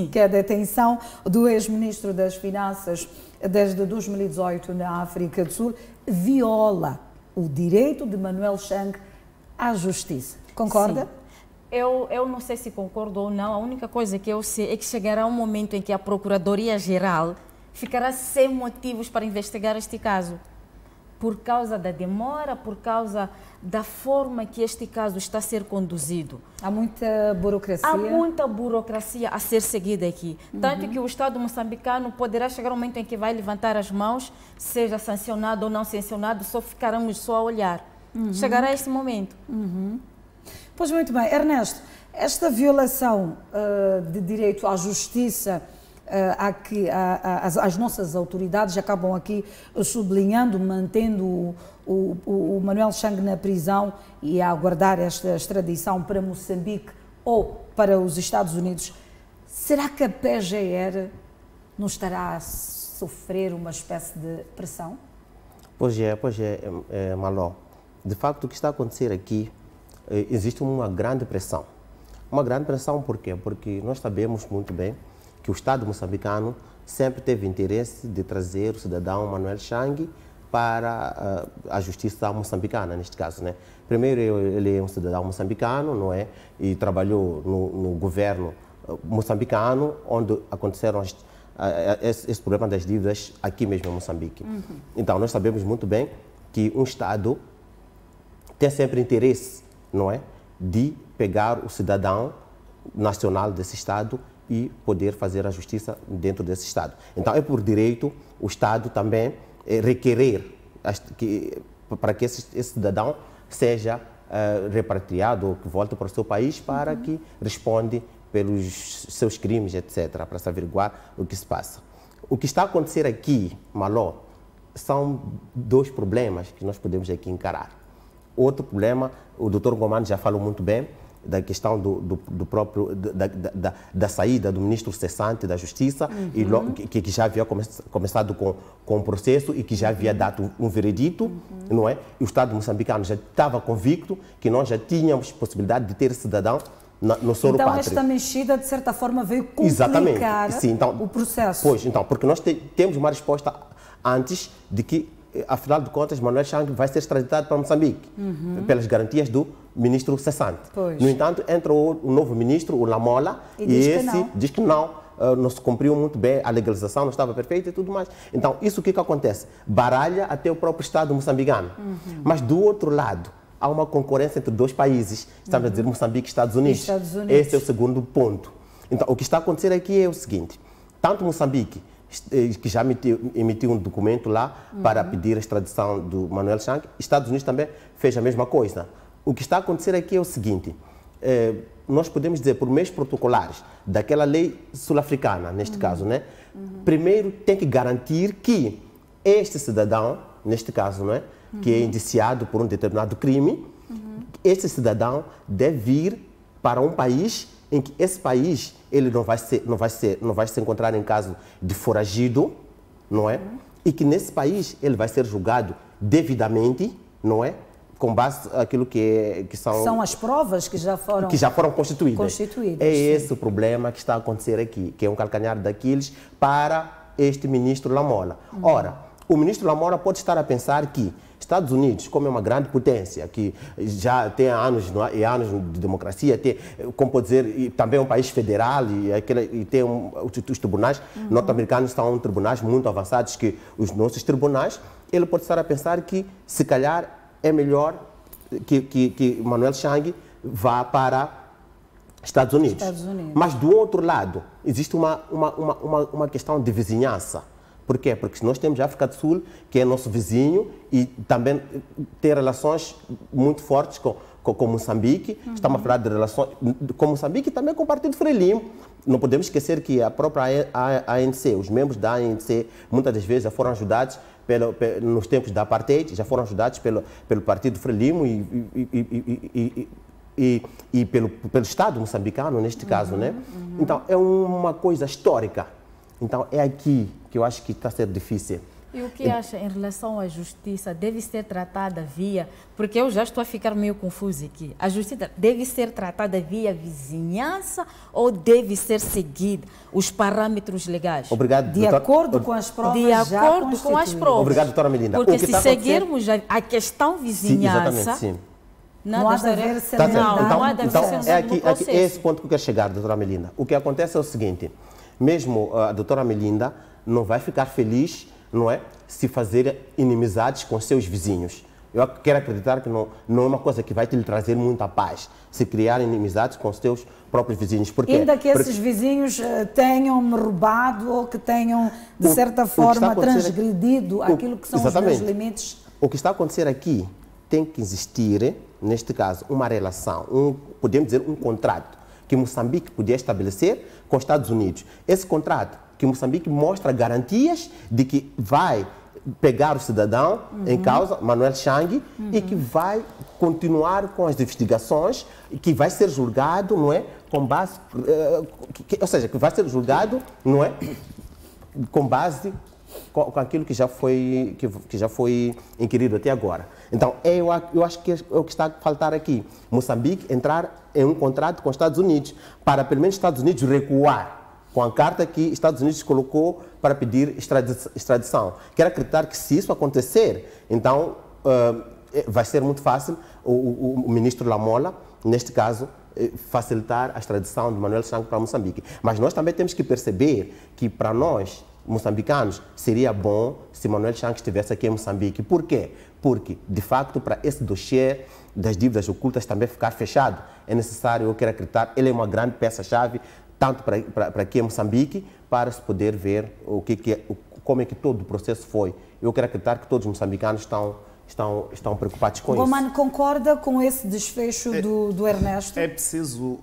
que a detenção do ex-ministro das Finanças desde 2018 na África do Sul viola o direito de Manuel Chang à justiça. Concorda? Sim. Eu não sei se concordo ou não. A única coisa que eu sei é que chegará um momento em que a Procuradoria-Geral ficará sem motivos para investigar este caso. Por causa da demora, por causa da forma que este caso está a ser conduzido. Há muita burocracia? Há muita burocracia a ser seguida aqui. Tanto que o Estado moçambicano poderá chegar um momento em que vai levantar as mãos, seja sancionado ou não sancionado, só ficaremos só a olhar. Chegará esse momento. Pois muito bem. Ernesto, esta violação de direito à justiça as nossas autoridades acabam aqui sublinhando, mantendo o Manuel Chang na prisão e a aguardar esta extradição para Moçambique ou para os Estados Unidos. Será que a PGR não estará a sofrer uma espécie de pressão? Pois é, Maló. De facto, o que está a acontecer aqui, existe uma grande pressão. Uma grande pressão por quê? Porque nós sabemos muito bem que o Estado moçambicano sempre teve interesse de trazer o cidadão Manuel Chang para a justiça moçambicana, neste caso, né? Primeiro, ele é um cidadão moçambicano, não é? E trabalhou no governo moçambicano, onde aconteceram esse problema das dívidas aqui mesmo em Moçambique. Então, nós sabemos muito bem que um Estado tem sempre interesse, não é? De pegar o cidadão nacional desse Estado e poder fazer a justiça dentro desse Estado. Então, é por direito o Estado também requerer para que esse cidadão seja repatriado ou que volte para o seu país para que responda pelos seus crimes, etc., para se averiguar o que se passa. O que está a acontecer aqui, Maló, são 2 problemas que nós podemos aqui encarar. Outro problema, o Dr. Ngomane já falou muito bem, da questão da saída do ministro cessante da Justiça, que já havia começado com o processo e que já havia dado um veredito, não é? E o Estado moçambicano já estava convicto que nós já tínhamos possibilidade de ter cidadão no solo pátrio. Então, esta mexida, de certa forma, veio complicar o processo. Pois, então, porque nós temos uma resposta antes de que, afinal de contas, Manuel Chang vai ser extraditado para Moçambique, pelas garantias do ministro cessante. Pois. No entanto, entrou o novo ministro, o Lamola, e esse diz que não se cumpriu muito bem, a legalização não estava perfeita e tudo mais. Então, isso o que acontece? Baralha até o próprio Estado moçambicano. Mas, do outro lado, há uma concorrência entre 2 países, estamos a dizer Moçambique e Estados Unidos. Esse é o segundo ponto. Então, o que está a acontecer aqui é o seguinte: tanto Moçambique que já emitiu um documento lá para pedir a extradição do Manuel Chang. Estados Unidos também fez a mesma coisa. O que está a acontecer aqui é o seguinte, nós podemos dizer, por meios protocolares daquela lei sul-africana, neste caso, né? Primeiro tem que garantir que este cidadão, neste caso, não é? Que é indiciado por um determinado crime, este cidadão deve ir para um país em que esse país ele não vai se encontrar em caso de foragido, não é? E que nesse país ele vai ser julgado devidamente, não é? Com base naquilo que são as provas que já foram constituídas. É esse o problema que está a acontecer aqui, que é um calcanhar daqueles para este ministro Lamola. Ora, o ministro Lamola pode estar a pensar que Estados Unidos, como é uma grande potência, que já tem anos e anos de democracia, tem, como pode dizer, e também é um país federal e tem os tribunais norte-americanos são tribunais muito avançados que os nossos tribunais, ele pode estar a pensar que, se calhar, é melhor que Manuel Chang vá para Estados Unidos. Mas, do outro lado, existe uma questão de vizinhança. Por quê? Porque nós temos a África do Sul, que é nosso vizinho, e também tem relações muito fortes com Moçambique. Estamos a falar de relações com Moçambique e também com o Partido Frelimo. Não podemos esquecer que a própria ANC, os membros da ANC, muitas das vezes já foram ajudados nos tempos da Apartheid, já foram ajudados pelo Partido Frelimo e pelo Estado moçambicano, neste caso, né? Então, é uma coisa histórica. Então, é aqui que eu acho que está a ser difícil. E o que acha em relação à justiça? Deve ser tratada via... Porque eu já estou a ficar meio confusa aqui. A justiça deve ser tratada via vizinhança ou deve ser seguida os parâmetros legais? Obrigado, de acordo com as provas. De acordo com as provas. Obrigado, doutora Melinda. Porque se seguirmos a questão vizinhança... Sim, exatamente, sim. Não há de haver é esse ponto que eu quero chegar, doutora Melinda. O que acontece é o seguinte, mesmo a doutora Melinda não vai ficar feliz, não é, se fazer inimizades com seus vizinhos. Eu quero acreditar que não é uma coisa que vai te trazer muita paz, se criar inimizades com os seus próprios vizinhos. Por quê? Ainda que esses vizinhos tenham me roubado ou que tenham, de certa forma, transgredido aquilo que são os meus limites. O que está a acontecer aqui tem que existir, neste caso, uma relação, podemos dizer, um contrato que Moçambique podia estabelecer com os Estados Unidos. Esse contrato que Moçambique mostra garantias de que vai pegar o cidadão em causa, Manuel Chang, e que vai continuar com as investigações, que vai ser julgado, não é, com base, ou seja, que vai ser julgado, não é, com base com aquilo que já foi inquirido até agora. Então, eu acho que é o que está a faltar aqui. Moçambique entrar em um contrato com os Estados Unidos, para pelo menos os Estados Unidos recuar com a carta que Estados Unidos colocou para pedir extradição. Quero acreditar que, se isso acontecer, então vai ser muito fácil o ministro Lamola, neste caso, facilitar a extradição de Manuel Chang para Moçambique. Mas nós também temos que perceber que, para nós, moçambicanos, seria bom se Manuel Chang estivesse aqui em Moçambique. Por quê? Porque, de facto, para esse dossiê das dívidas ocultas também ficar fechado, é necessário, eu quero acreditar, ele é uma grande peça-chave, tanto para aqui em Moçambique, para se poder ver como é que todo o processo foi. Eu quero acreditar que todos os moçambicanos estão preocupados com isso. Gomano, concorda com esse desfecho do Ernesto? É preciso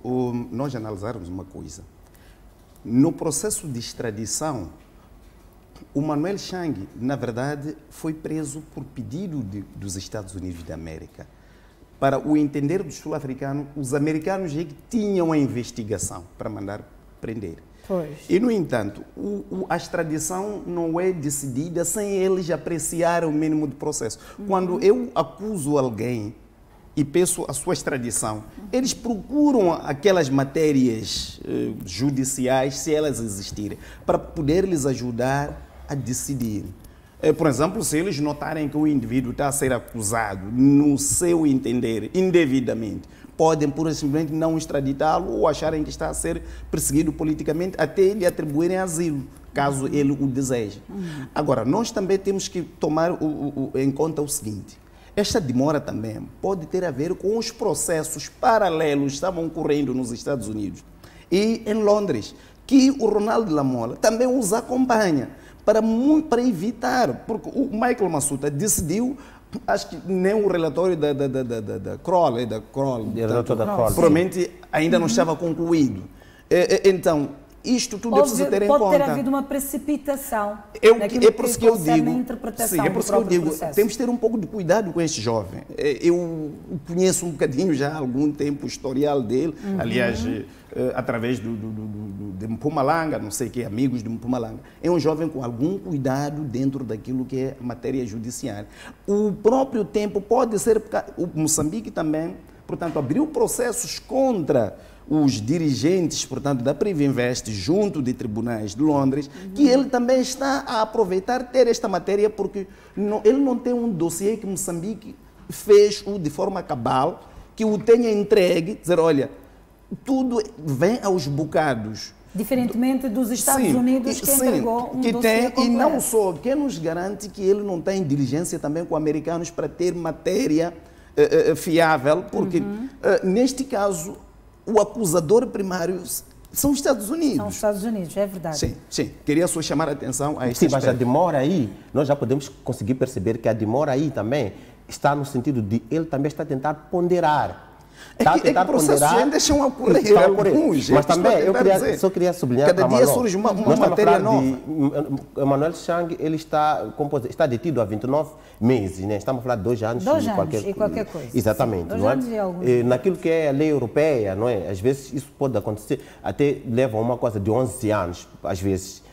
nós analisarmos uma coisa. No processo de extradição, o Manuel Chang, na verdade, foi preso por pedido dos Estados Unidos da América. Para o entender do sul-africano, os americanos já tinham a investigação para mandar prender. Pois. E, no entanto, a extradição não é decidida sem eles apreciarem o mínimo de processo. Quando eu acuso alguém e peço a sua extradição, eles procuram aquelas matérias judiciais, se elas existirem, para poder lhes ajudar a decidir. Por exemplo, se eles notarem que o indivíduo está a ser acusado, no seu entender, indevidamente, podem, pura e simplesmente, não extraditá-lo ou acharem que está a ser perseguido politicamente até lhe atribuírem asilo, caso ele o deseje. Agora, nós também temos que tomar em conta o seguinte: esta demora também pode ter a ver com os processos paralelos que estavam ocorrendo nos Estados Unidos e em Londres, que o Ronaldo Lamola também os acompanha para evitar, porque o Michael Massuta decidiu, acho que nem o relatório da Kroll, provavelmente ainda não estava concluído. Então, isto tudo é preciso ter em conta. Pode ter havido uma precipitação É por isso que eu digo, interpretação é por isso que eu digo, processo. temos que ter um pouco de cuidado com este jovem. Eu conheço um bocadinho já há algum tempo o historial dele, aliás, através de Mpumalanga, não sei que, amigos de Mpumalanga. É um jovem com algum cuidado dentro daquilo que é matéria judiciária. O próprio tempo pode ser, o Moçambique também, portanto, abriu processos contra os dirigentes, portanto, da Privinvest, junto de tribunais de Londres, que ele também está a aproveitar ter esta matéria, porque ele não tem um dossiê que Moçambique fez-o de forma cabal, que o tenha entregue, dizer, olha, tudo vem aos bocados. Diferentemente dos Estados Unidos, que entregou um dossiê completo. E não só, quem nos garante que ele não tem diligência também com americanos para ter matéria fiável, porque, neste caso, o acusador primário são os Estados Unidos. São os Estados Unidos, é verdade. Sim, sim. Queria só chamar a atenção a este Sim, mas a demora aí, nós já podemos conseguir perceber que a demora aí também está no sentido de ele também está a tentar ponderar. É que o processo já deixam ocorrer alguns. Mas também, só queria sublinhar cada dia surge uma matéria nova. Emmanuel Chang, ele está detido há 29 meses, né? Estamos a falar de 2 anos. 2 anos e qualquer coisa. Exatamente. Sim, 2 não é? anos e alguns. Naquilo que é a lei europeia, não é? Às vezes isso pode acontecer, até leva a uma coisa de 11 anos, às vezes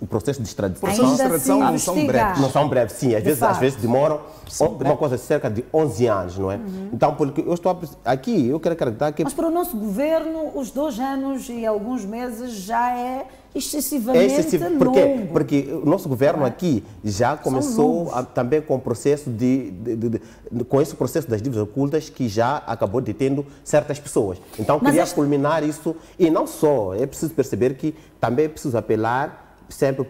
o processo de extradição não são breves. Não são breves, sim. Às vezes demoram uma coisa de cerca de 11 anos, não é? Então, porque eu estou aqui, eu quero acreditar que... Mas para o nosso governo, os 2 anos e alguns meses já é excessivamente longo. Porque o nosso governo aqui já começou também com o processo com esse processo das dívidas ocultas, que já acabou detendo certas pessoas. Então, queria culminar isso. E não só, é preciso perceber que também é preciso apelar sempre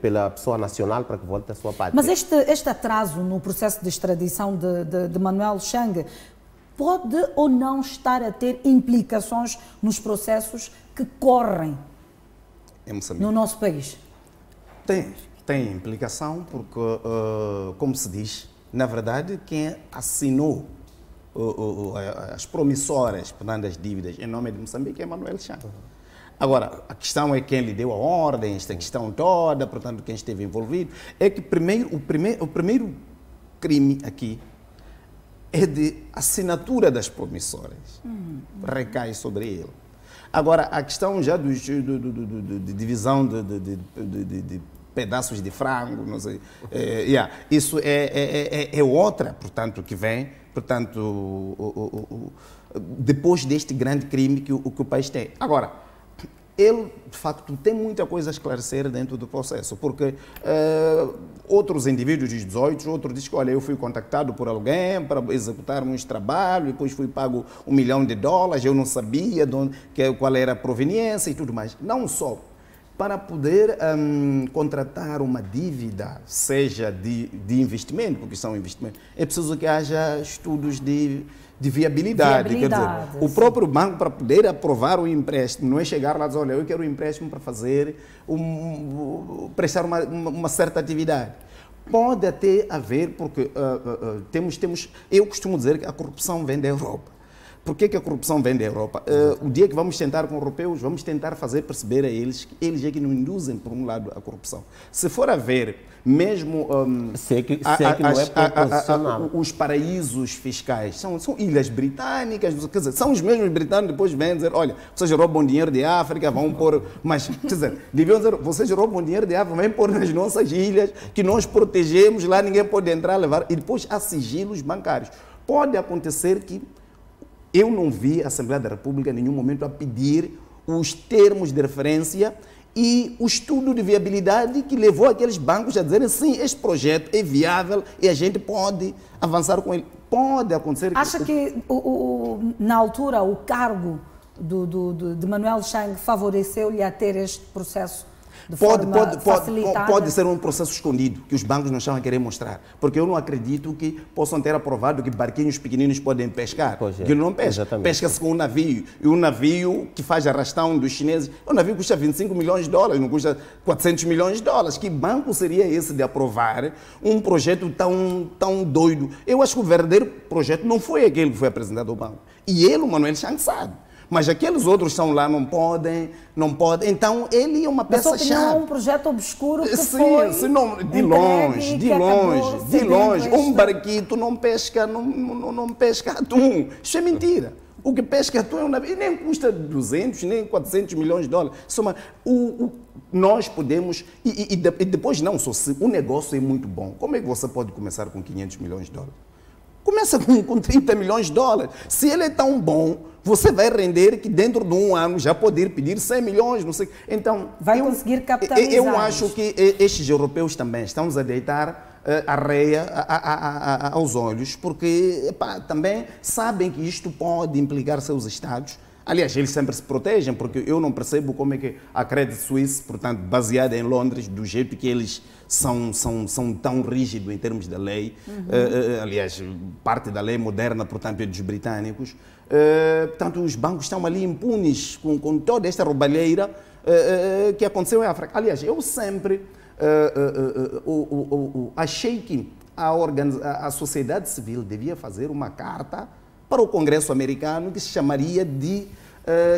pela pessoa nacional para que volte à sua pátria. Mas este atraso no processo de extradição de Manuel Chang pode ou não estar a ter implicações nos processos que correm no nosso país? Tem implicação, porque, como se diz, na verdade, quem assinou as promissoras, portanto, das dívidas em nome de Moçambique é Manuel Chang. Agora, a questão é quem lhe deu a ordem, esta questão toda, portanto, quem esteve envolvido. É que o primeiro crime aqui é de assinatura das promissoras. Recai sobre ele. Agora, a questão já de divisão de pedaços de frango, não sei, isso é outra, portanto, que vem, portanto, depois deste grande crime que o país tem. Agora, ele, de facto, tem muita coisa a esclarecer dentro do processo, porque outros indivíduos de 18, outros dizem que, olha, eu fui contactado por alguém para executar uns trabalhos, depois fui pago $1 milhão, eu não sabia qual era a proveniência e tudo mais. Não só para poder contratar uma dívida, seja de investimento, porque são investimentos, é preciso que haja estudos de viabilidade. Quer dizer, o próprio banco, para poder aprovar o empréstimo, não é chegar lá e dizer, olha, eu quero um empréstimo para fazer, prestar uma certa atividade. Pode até haver, porque eu costumo dizer que a corrupção vem da Europa. Por que a corrupção vem da Europa? O dia que vamos tentar com os europeus, vamos tentar fazer perceber a eles que eles é que não induzem, por um lado, a corrupção. Se for a ver, mesmo sei que não é proporcional. Os paraísos fiscais, são ilhas britânicas, quer dizer, são os mesmos britânicos, depois vêm dizer, olha, vocês roubam dinheiro de África, vão pôr... Mas, quer dizer, deviam dizer, vocês roubam dinheiro de África, vêm pôr nas nossas ilhas, que nós protegemos, lá ninguém pode entrar, levar, e depois há sigilos bancários. Pode acontecer que eu não vi a Assembleia da República em nenhum momento a pedir os termos de referência e o estudo de viabilidade que levou aqueles bancos a dizerem sim, este projeto é viável e a gente pode avançar com ele. Pode acontecer... Acha que na altura o cargo de Manuel Chang favoreceu-lhe a ter este processo Pode ser um processo escondido, que os bancos não estão a querer mostrar. Porque eu não acredito que possam ter aprovado que barquinhos pequeninos podem pescar. Que não pesca. Pesca-se com um navio. E um navio que faz arrastão dos chineses, o navio custa 25 milhões de dólares, não custa 400 milhões de dólares. Que banco seria esse de aprovar um projeto tão doido? Eu acho que o verdadeiro projeto não foi aquele que foi apresentado ao banco. E ele, o Manuel Chang, sabe. Mas aqueles outros estão lá, não podem. Então, ele é uma peça-chave. É um projeto obscuro que de longe. Um barquito não pesca atum. Isso é mentira. O que pesca atum é um navio. E nem custa 200, nem 400 milhões de dólares. Nós podemos... E depois, não só se o negócio é muito bom. Como é que você pode começar com 500 milhões de dólares? Começa com 30 milhões de dólares. Se ele é tão bom, você vai render que dentro de um ano já poder pedir 100 milhões, não sei. Então, vai conseguir capitalizar. Eu acho que estes europeus também estão a deitar areia aos olhos, porque também sabem que isto pode implicar seus estados. Aliás, eles sempre se protegem, porque eu não percebo como é que a Credit Suisse, portanto, baseada em Londres, do jeito que eles são tão rígidos em termos da lei, aliás, parte da lei moderna, portanto, é dos britânicos, portanto, os bancos estão ali impunes com toda esta roubalheira que aconteceu em África. Aliás, eu sempre achei que a sociedade civil devia fazer uma carta para o Congresso americano que se chamaria de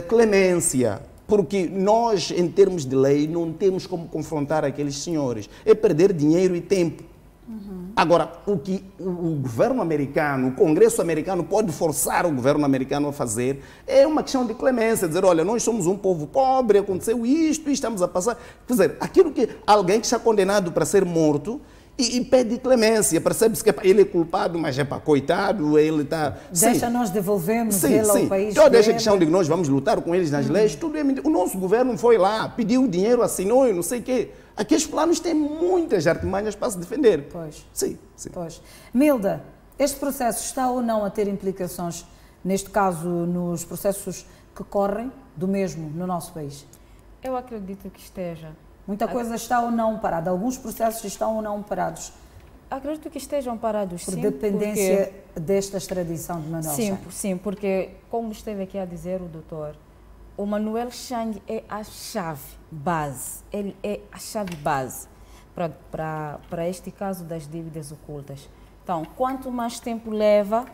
clemência, porque nós, em termos de lei, não temos como confrontar aqueles senhores. É perder dinheiro e tempo. Agora, o que o governo americano, o Congresso americano pode forçar o governo americano a fazer é uma questão de clemência, dizer, olha, nós somos um povo pobre, aconteceu isto e estamos a passar... Quer dizer, aquilo que alguém que está condenado para ser morto e pede clemência, percebe-se que ele é culpado, mas coitado, ele está... Deixa, nós devolvemos ele ao país. Toda essa questão de que nós vamos lutar com eles nas leis, tudo é mentira. O nosso governo foi lá, pediu dinheiro, assinou e não sei o quê. Aqueles planos têm muitas artimanhas para se defender. Pois. Sim. Pois. Milda, este processo está ou não a ter implicações, neste caso, nos processos que correm do mesmo no nosso país? Eu acredito que esteja. Muita coisa está ou não parada, alguns processos estão ou não parados. Acredito que estejam parados, por dependência desta extradição de Manuel Chang. Sim, porque, como esteve aqui a dizer o doutor, o Manuel Chang é a chave base, ele é a chave base para este caso das dívidas ocultas. Então, quanto mais tempo leva,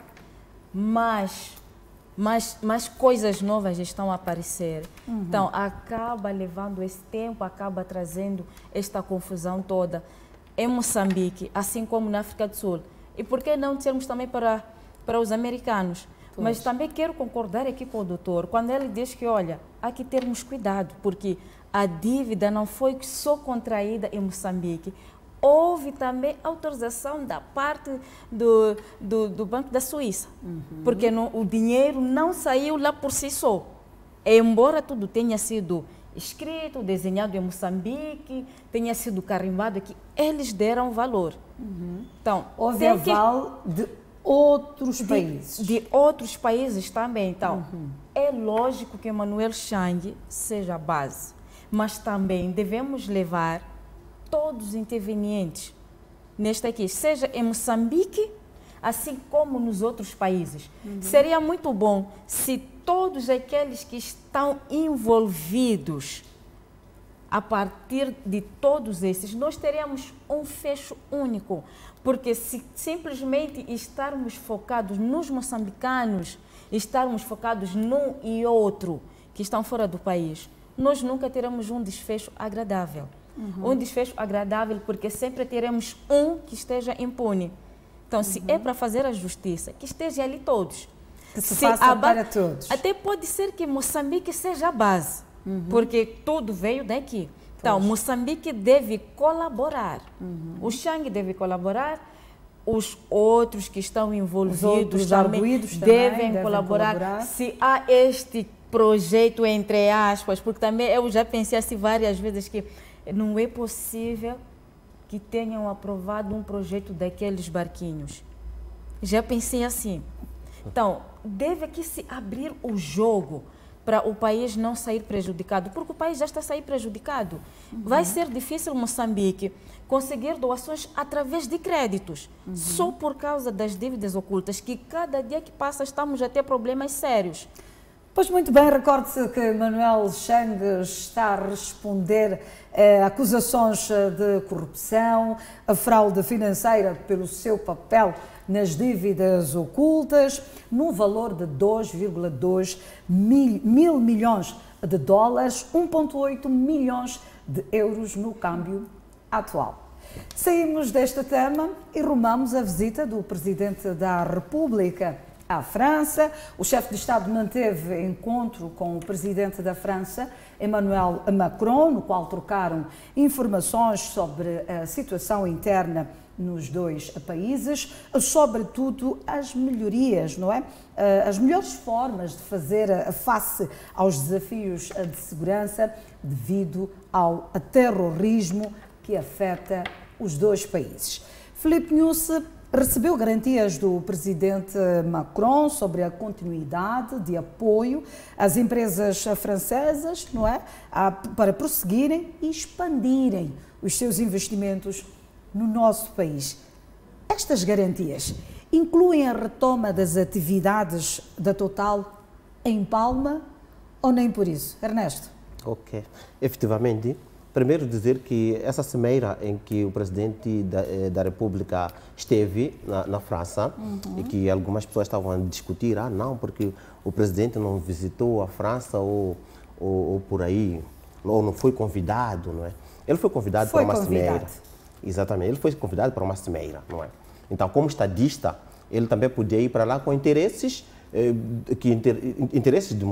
mais coisas novas estão a aparecer. Então, acaba levando esse tempo, acaba trazendo esta confusão toda em Moçambique, assim como na África do Sul. E por que não termos também para os americanos? Pois. Mas também quero concordar aqui com o doutor, quando ele diz que, olha, há que termos cuidado, porque a dívida não foi só contraída em Moçambique, houve também autorização da parte do Banco da Suíça, porque o dinheiro não saiu lá por si só. Embora tudo tenha sido escrito, desenhado em Moçambique, tenha sido carimbado aqui, eles deram valor. Então, houve aval de outros países. De outros países também. Então, é lógico que Manuel Chang seja a base, mas também devemos levar todos os intervenientes nesta aqui, seja em Moçambique, assim como nos outros países. Seria muito bom se todos aqueles que estão envolvidos, a partir de todos esses, nós teríamos um fecho único. Porque se simplesmente estarmos focados nos moçambicanos, estarmos focados num e outro que estão fora do país, nós nunca teremos um desfecho agradável. Um desfecho agradável porque sempre teremos um que esteja impune. Então, se é para fazer a justiça, que esteja ali todos. Que se faça para todos. Até pode ser que Moçambique seja a base, porque tudo veio daqui. Então, Moçambique deve colaborar. O Chang deve colaborar, os outros que estão envolvidos também devem colaborar. Se há este projeto, entre aspas, porque também eu já pensei assim várias vezes que não é possível que tenham aprovado um projeto daqueles barquinhos. Já pensei assim. Então, deve aqui se abrir o jogo para o país não sair prejudicado, porque o país já está a sair prejudicado. Vai ser difícil Moçambique conseguir doações através de créditos, só por causa das dívidas ocultas, que cada dia que passa estamos a ter problemas sérios. Pois muito bem, recorde-se que Manuel Chang está a responder a acusações de corrupção, a fraude financeira pelo seu papel nas dívidas ocultas, num valor de 2,2 mil milhões de dólares, 1,8 milhões de euros no câmbio atual. Saímos deste tema e rumamos a visita do Presidente da República à França. O chefe de Estado manteve encontro com o Presidente da França, Emmanuel Macron, no qual trocaram informações sobre a situação interna nos dois países, sobretudo as melhorias, não é? As melhores formas de fazer face aos desafios de segurança devido ao terrorismo que afeta os dois países. Filipe Nyusi recebeu garantias do presidente Macron sobre a continuidade de apoio às empresas francesas, não é? Para prosseguirem e expandirem os seus investimentos no nosso país. Estas garantias incluem a retoma das atividades da Total em Palma ou nem por isso? Ernesto? Ok. Efetivamente, primeiro dizer que essa cimeira em que o Presidente da República esteve na França e que algumas pessoas estavam a discutir, não, porque o Presidente não visitou a França ou por aí, ou não foi convidado, não é? Ele foi convidado para uma cimeira. Exatamente, ele foi convidado para uma cimeira, não é? Então, como estadista, ele também podia ir para lá com interesses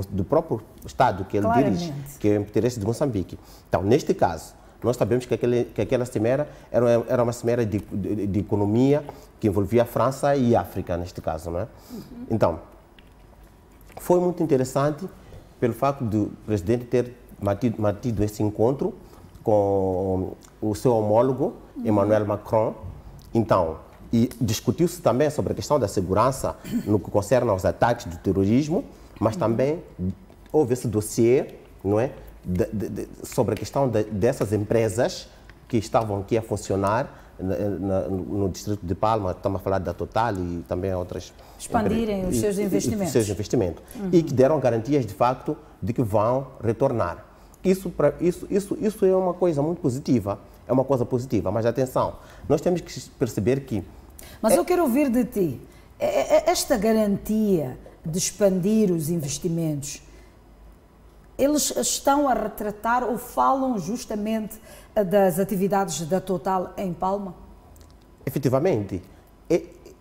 do próprio Estado que ele dirige, que é o interesse de Moçambique. Então, neste caso, nós sabemos que aquela cimeira era uma cimeira de economia que envolvia a França e a África, neste caso, não é? Então, foi muito interessante pelo facto do presidente ter mantido esse encontro com o seu homólogo, Emmanuel Macron. Então, e discutiu-se também sobre a questão da segurança no que concerne aos ataques do terrorismo, mas também houve esse dossiê, não é, sobre a questão dessas empresas que estavam aqui a funcionar no distrito de Palma. Estamos a falar da Total e também outras. Expandirem os seus investimentos. Os seus investimentos. E que deram garantias, de facto, de que vão retornar. Isso é uma coisa muito positiva, é uma coisa positiva, mas atenção, nós temos que perceber que... Mas eu quero ouvir de ti, esta garantia de expandir os investimentos, eles estão a retratar ou falam justamente das atividades da Total em Palma? Efetivamente,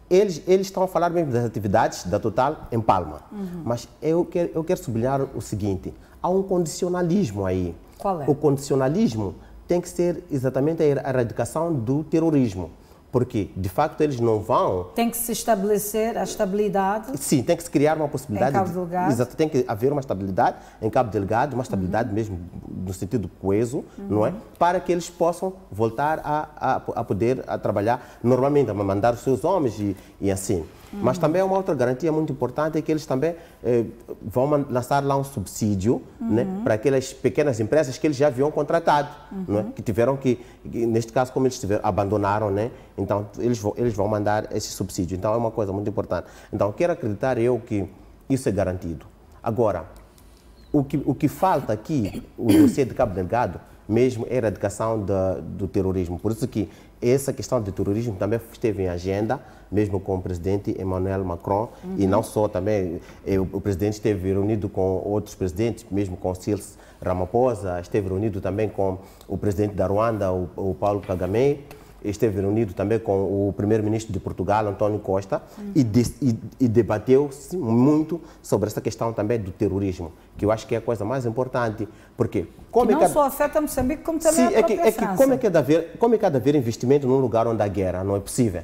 eles estão a falar mesmo das atividades da Total em Palma, mas eu quero sublinhar o seguinte: há um condicionalismo aí. Qual é? O condicionalismo tem que ser exatamente a erradicação do terrorismo, porque, de facto, eles não vão... Tem que se estabelecer a estabilidade... Sim, tem que se criar uma possibilidade... Em Cabo Delgado. Exato, tem que haver uma estabilidade em Cabo Delgado, uma estabilidade mesmo no sentido coeso, não é? Para que eles possam voltar a poder trabalhar normalmente, a mandar os seus homens e assim. Mas também uma outra garantia muito importante é que eles também vão lançar lá um subsídio, né, para aquelas pequenas empresas que eles já haviam contratado, né, que tiveram que, neste caso, como eles abandonaram, né, então eles vão mandar esse subsídio. Então é uma coisa muito importante. Então quero acreditar eu que isso é garantido. Agora, o que falta aqui, o dossiê de Cabo Delgado, mesmo é a erradicação do terrorismo. Por isso que essa questão do terrorismo também esteve em agenda, mesmo com o presidente Emmanuel Macron, e não só também, o presidente esteve reunido com outros presidentes, mesmo com Cyril Ramaphosa, esteve reunido também com o presidente da Ruanda, o Paulo Kagame, esteve reunido também com o primeiro-ministro de Portugal, António Costa, e debateu-se muito sobre essa questão também do terrorismo, que eu acho que é a coisa mais importante, porque... que não só afeta Moçambique, como também a própria França. Como é que há de haver investimento num lugar onde há guerra? Não é possível.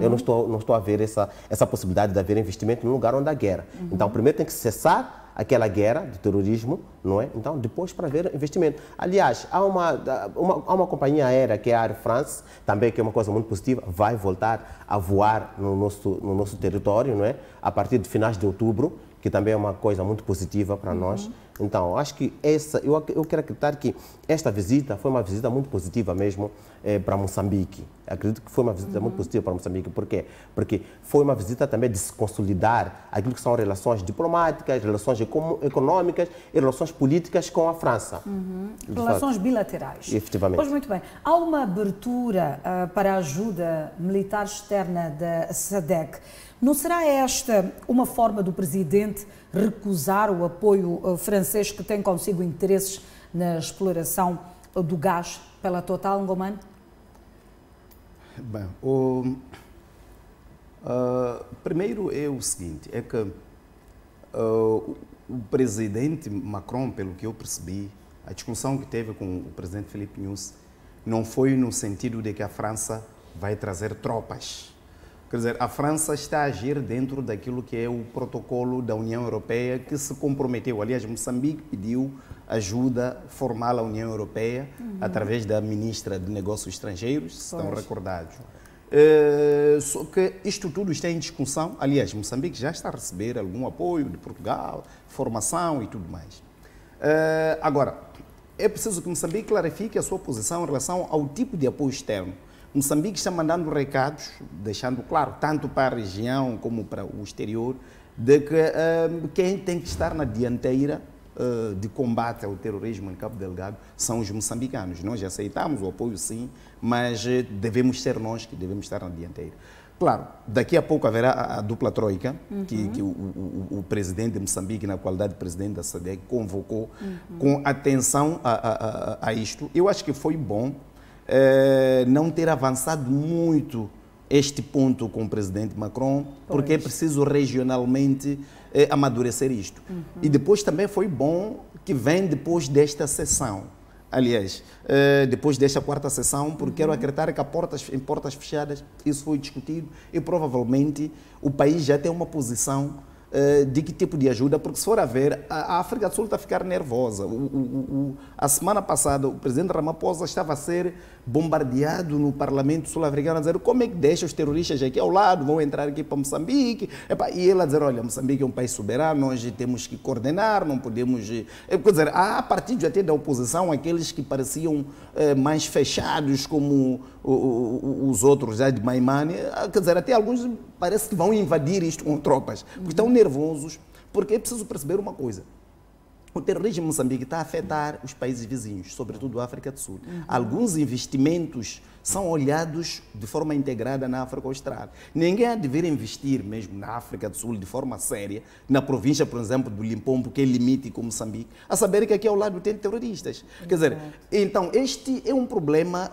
Eu não estou a ver essa possibilidade de haver investimento num lugar onde há guerra. Então, primeiro tem que cessar aquela guerra do terrorismo, não é? Então, depois para haver investimento. Aliás, há uma companhia aérea que é a Air France, também que é uma coisa muito positiva, vai voltar a voar no nosso território, não é? A partir de finais de outubro, que também é uma coisa muito positiva para nós, Então, acho que eu quero acreditar que esta visita foi uma visita muito positiva mesmo para Moçambique. Acredito que foi uma visita muito positiva para Moçambique. Por quê? Porque foi uma visita também de se consolidar aquilo que são relações diplomáticas, relações econômicas e relações políticas com a França. Relações bilaterais. Efetivamente. Pois muito bem. Há uma abertura para a ajuda militar externa da SADC. Não será esta uma forma do presidente recusar o apoio francês que tem consigo interesses na exploração do gás pela Total, Ngomane? Bem, primeiro é o seguinte, é que o presidente Macron, pelo que eu percebi, a discussão que teve com o presidente Filipe Nyusi não foi no sentido de que a França vai trazer tropas. Quer dizer, a França está a agir dentro daquilo que é o protocolo da União Europeia que se comprometeu. Aliás, Moçambique pediu ajuda formal à União Europeia através da ministra de Negócios Estrangeiros, se estão recordados. Só que isto tudo está em discussão. Aliás, Moçambique já está a receber algum apoio de Portugal, formação e tudo mais. Agora, é preciso que Moçambique clarifique a sua posição em relação ao tipo de apoio externo. Moçambique está mandando recados, deixando claro, tanto para a região como para o exterior, de que quem tem que estar na dianteira de combate ao terrorismo em Cabo Delgado são os moçambicanos. Nós aceitamos o apoio, sim, mas devemos ser nós que devemos estar na dianteira. Claro, daqui a pouco haverá a dupla troika, que o presidente de Moçambique, na qualidade de presidente da SADC, convocou com atenção a isto. Eu acho que foi bom não ter avançado muito este ponto com o presidente Macron, porque é preciso regionalmente amadurecer isto. E depois também foi bom que vem depois desta sessão. Aliás, depois desta quarta sessão, porque quero acreditar que em portas fechadas isso foi discutido e provavelmente o país já tem uma posição de que tipo de ajuda, porque se for a ver, a África do Sul está a ficar nervosa. A semana passada, o presidente Ramaphosa estava a ser bombardeado no Parlamento sul-africano, a dizer como é que deixa os terroristas aqui ao lado, vão entrar aqui para Moçambique. E ele a dizer, olha, Moçambique é um país soberano, nós temos que coordenar, não podemos... Quer dizer, há partidos até da oposição, aqueles que pareciam mais fechados, como os outros já de Maimane, quer dizer, até alguns parece que vão invadir isto com tropas, porque estão nervosos, porque é preciso perceber uma coisa. O terrorismo em Moçambique está a afetar os países vizinhos, sobretudo a África do Sul. Alguns investimentos são olhados de forma integrada na África Austral. Ninguém há de vir investir mesmo na África do Sul de forma séria, na província, por exemplo, do Limpopo, que é limite com Moçambique, a saber que aqui ao lado tem terroristas. Quer dizer, então este é um problema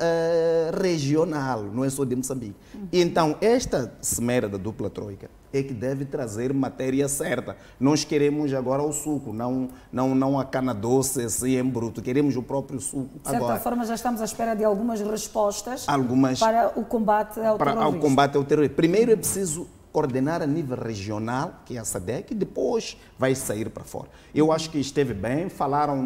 regional, não é só de Moçambique. Então esta cimeira da dupla troika é que deve trazer matéria certa. Nós queremos agora o suco, não a cana doce assim em bruto. Queremos o próprio suco agora. De certa forma, já estamos à espera de algumas respostas para o combate ao terrorismo. Primeiro é preciso coordenar a nível regional, que é a SADC, e depois vai sair para fora. Eu acho que esteve bem, falaram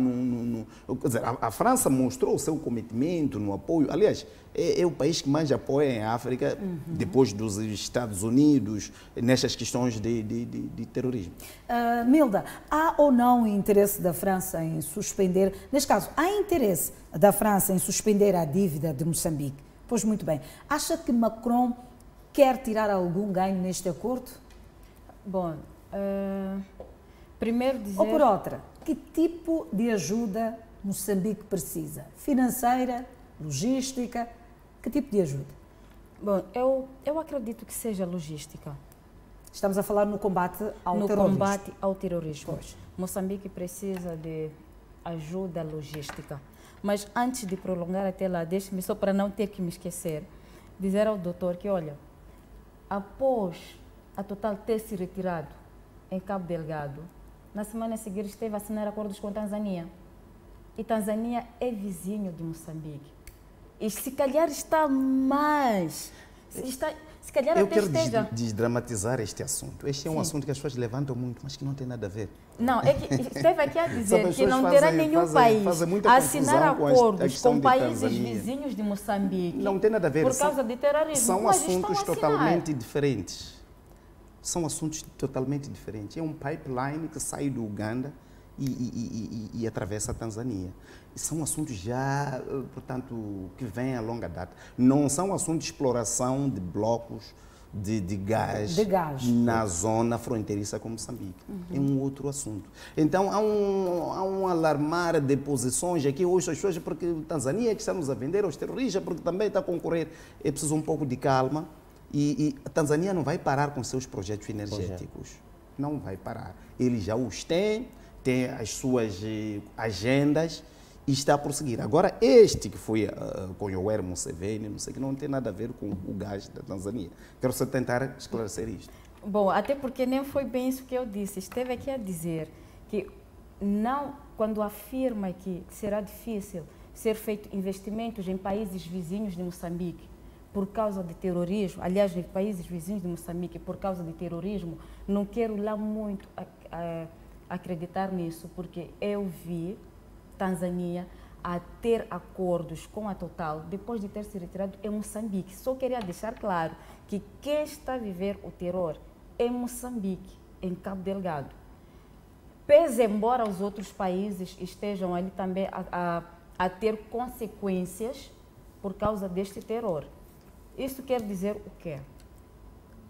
quer dizer, a França mostrou o seu cometimento no apoio. Aliás, é o país que mais apoia em África, depois dos Estados Unidos, nestas questões de terrorismo. Milda, há ou não interesse da França em suspender, neste caso, há interesse da França em suspender a dívida de Moçambique? Pois muito bem. Acha que Macron quer tirar algum ganho neste acordo? Bom, primeiro dizer... Ou por outra, que tipo de ajuda Moçambique precisa? Financeira, logística? Que tipo de ajuda? Bom, eu acredito que seja logística. Estamos a falar no combate ao terrorismo. No combate ao terrorismo. Pois. Moçambique precisa de ajuda logística. Mas antes de prolongar até lá, deixe-me só para não ter que me esquecer, dizer ao doutor que, olha, após a Total ter se retirado em Cabo Delgado, na semana a seguir esteve a assinar acordos com Tanzânia. E Tanzânia é vizinho de Moçambique. E se calhar está mais... Se calhar eu até quero esteja... desdramatizar este assunto. Este é um assunto que as pessoas levantam muito, mas que não tem nada a ver. Não, é que esteve aqui a dizer que não terá nenhum país a assinar acordos com países vizinhos de Moçambique. Não tem nada a ver. Por causa de terrorismo. São assuntos totalmente diferentes. São assuntos totalmente diferentes. É um pipeline que sai do Uganda e atravessa a Tanzânia. São assuntos já, portanto, que vêm a longa data. Não são assuntos de exploração de blocos de gás na zona fronteiriça com Moçambique. É um outro assunto. Então, há um alarmar de posições aqui hoje, as pessoas, porque Tanzânia é que estamos a vender aos terroristas, porque também está a concorrer. É preciso um pouco de calma. E a Tanzânia não vai parar com seus projetos energéticos. Não vai parar. Ele já os tem as suas agendas e está a prosseguir. Agora, este que foi com o Yoweri Museveni, não sei, que não tem nada a ver com o gás da Tanzânia. Quero só tentar esclarecer isto. Bom, até porque nem foi bem isso que eu disse. Esteve aqui a dizer que não, quando afirma que será difícil ser feito investimentos em países vizinhos de Moçambique por causa de terrorismo, aliás, em países vizinhos de Moçambique por causa de terrorismo, não quero lá muito acreditar nisso, porque eu vi Tanzânia a ter acordos com a Total depois de ter se retirado em Moçambique. Só queria deixar claro que quem está a viver o terror é Moçambique, em Cabo Delgado. Pese embora os outros países estejam ali também a ter consequências por causa deste terror. Isso quer dizer o quê?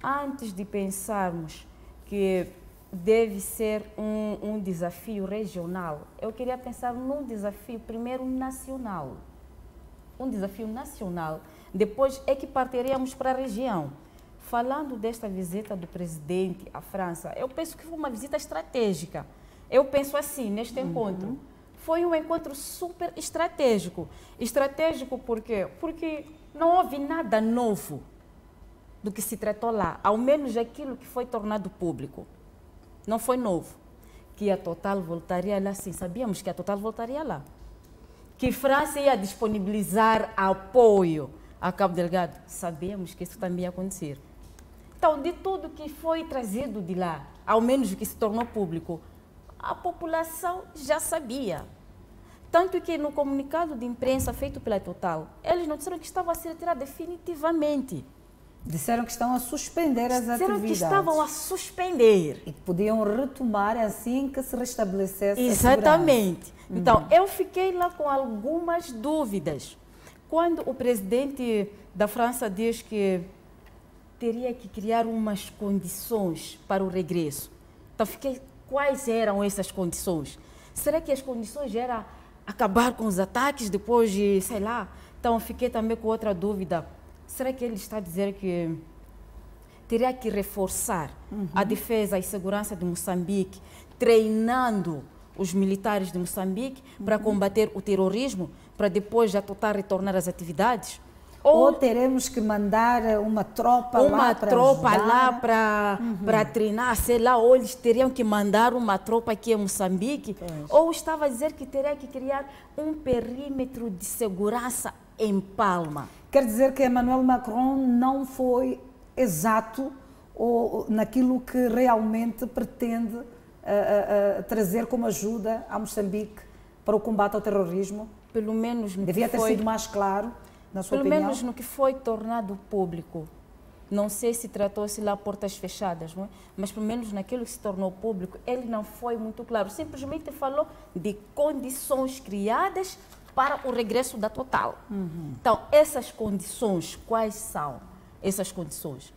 Antes de pensarmos que deve ser um desafio regional, eu queria pensar num desafio primeiro nacional. Um desafio nacional, depois é que partiríamos para a região. Falando desta visita do presidente à França, eu penso que foi uma visita estratégica. Eu penso assim, neste encontro. Foi um encontro super estratégico. Estratégico por quê? Porque não houve nada novo do que se tratou lá, ao menos aquilo que foi tornado público. Não foi novo. Que a Total voltaria lá, sim, sabíamos que a Total voltaria lá. Que a França ia disponibilizar apoio a Cabo Delgado, sabíamos que isso também ia acontecer. Então, de tudo que foi trazido de lá, ao menos o que se tornou público, a população já sabia. Tanto que no comunicado de imprensa feito pela Total, eles não disseram que estavam a se retirar definitivamente. Disseram que estão a suspender as atividades. Disseram que estavam a suspender. E que podiam retomar assim que se restabelecesse Exatamente. a segurança. Então, eu fiquei lá com algumas dúvidas. Quando o presidente da França diz que teria que criar umas condições para o regresso. Então, quais eram essas condições? Será que as condições eram acabar com os ataques depois de, sei lá? Então, fiquei também com outra dúvida. Será que ele está a dizer que teria que reforçar a defesa e segurança de Moçambique, treinando os militares de Moçambique para combater o terrorismo, para depois já tentar retornar às atividades? Ou teremos que mandar uma tropa lá para treinar, sei lá, ou eles teriam que mandar uma tropa aqui em Moçambique, ou estava a dizer que teria que criar um perímetro de segurança em Palma. Quer dizer que Emmanuel Macron não foi exato naquilo que realmente pretende trazer como ajuda a Moçambique para o combate ao terrorismo? Pelo menos no Devia ter sido mais claro, na sua opinião? Pelo menos no que foi tornado público. Não sei se tratou-se lá portas fechadas, não é? Mas pelo menos naquilo que se tornou público, ele não foi muito claro. Simplesmente falou de condições criadas para o regresso da Total. Então, essas condições, quais são essas condições?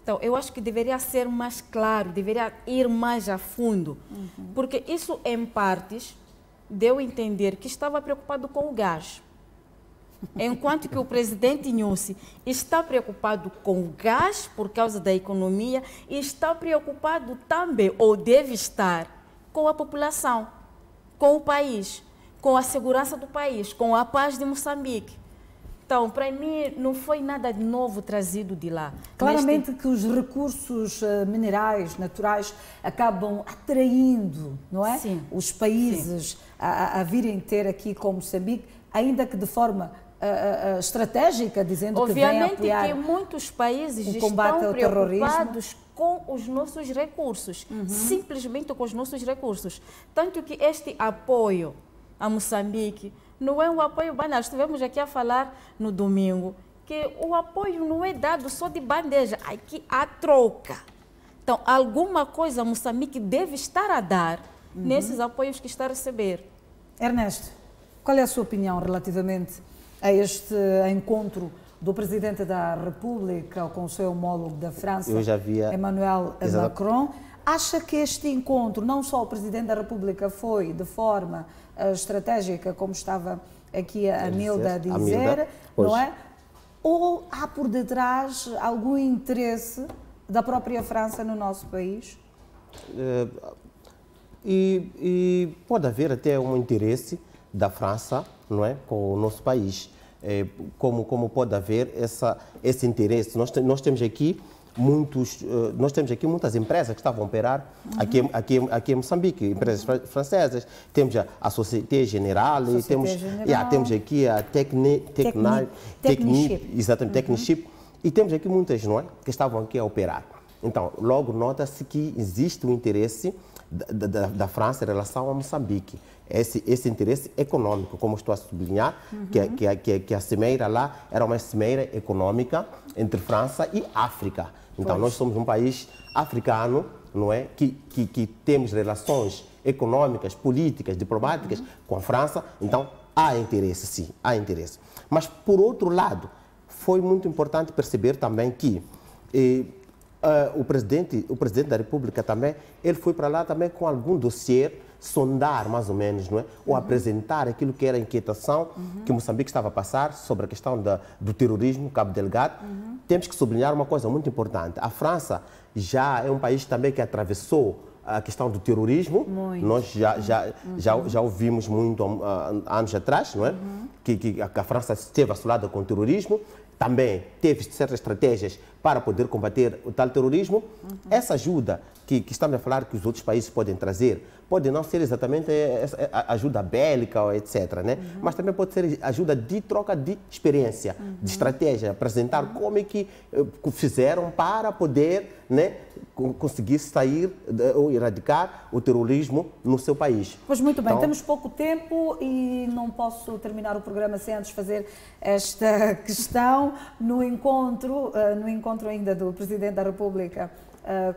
Então, eu acho que deveria ser mais claro, deveria ir mais a fundo, porque isso, em partes, deu a entender que estava preocupado com o gás. Enquanto que o presidente Nyusi está preocupado com o gás por causa da economia e está preocupado também, ou deve estar, com a população, com o país, com a segurança do país, com a paz de Moçambique. Então, para mim, não foi nada de novo trazido de lá. Claramente que os recursos minerais, naturais, acabam atraindo, não é? Sim. Os países a virem ter aqui com Moçambique, ainda que de forma estratégica, dizendo obviamente que vem apoiar que muitos países o combate estão ao terrorismo. preocupados com os nossos recursos, simplesmente com os nossos recursos. Tanto que este apoio a Moçambique não é um apoio banal. Estivemos aqui a falar no domingo que o apoio não é dado só de bandeja, aqui há troca. Então, alguma coisa Moçambique deve estar a dar nesses apoios que está a receber. Ernesto, qual é a sua opinião relativamente a este encontro do Presidente da República com o seu homólogo da França, Emmanuel Macron? Acha que este encontro, não só o Presidente da República foi de forma estratégica, como estava aqui a Nilda a dizer, não é? Ou há por detrás algum interesse da própria França no nosso país? E pode haver até um interesse da França, não é, com o nosso país. Como pode haver esse interesse? Nós temos aqui muitas empresas que estavam a operar aqui em Moçambique, empresas francesas. Temos a Société Générale, temos aqui a Technip, e temos aqui muitas, não é, que estavam aqui a operar. Então, logo nota-se que existe um interesse da França em relação a Moçambique. Esse interesse econômico, como estou a sublinhar, que a cimeira lá era uma cimeira econômica entre França e África. Então, nós somos um país africano, não é, que temos relações econômicas, políticas, diplomáticas com a França. Então, há interesse, sim, há interesse. Mas, por outro lado, foi muito importante perceber também que o presidente da República também, ele foi para lá também com algum dossiê, sondar mais ou menos, não é? Ou apresentar aquilo que era a inquietação que Moçambique estava a passar sobre a questão do terrorismo, Cabo Delgado. Temos que sublinhar uma coisa muito importante. A França já é um país também que atravessou a questão do terrorismo. Nós já ouvimos muito anos atrás, não é? Que a França esteve assolada com o terrorismo. Também teve certas estratégias para poder combater o tal terrorismo. Essa ajuda que estamos a falar que os outros países podem trazer, pode não ser exatamente ajuda bélica, ou etc., né? Mas também pode ser ajuda de troca de experiência, de estratégia, apresentar como é que fizeram para poder, né, conseguir sair ou erradicar o terrorismo no seu país. Pois muito bem, temos pouco tempo e não posso terminar o programa sem antes fazer esta questão. No encontro ainda do Presidente da República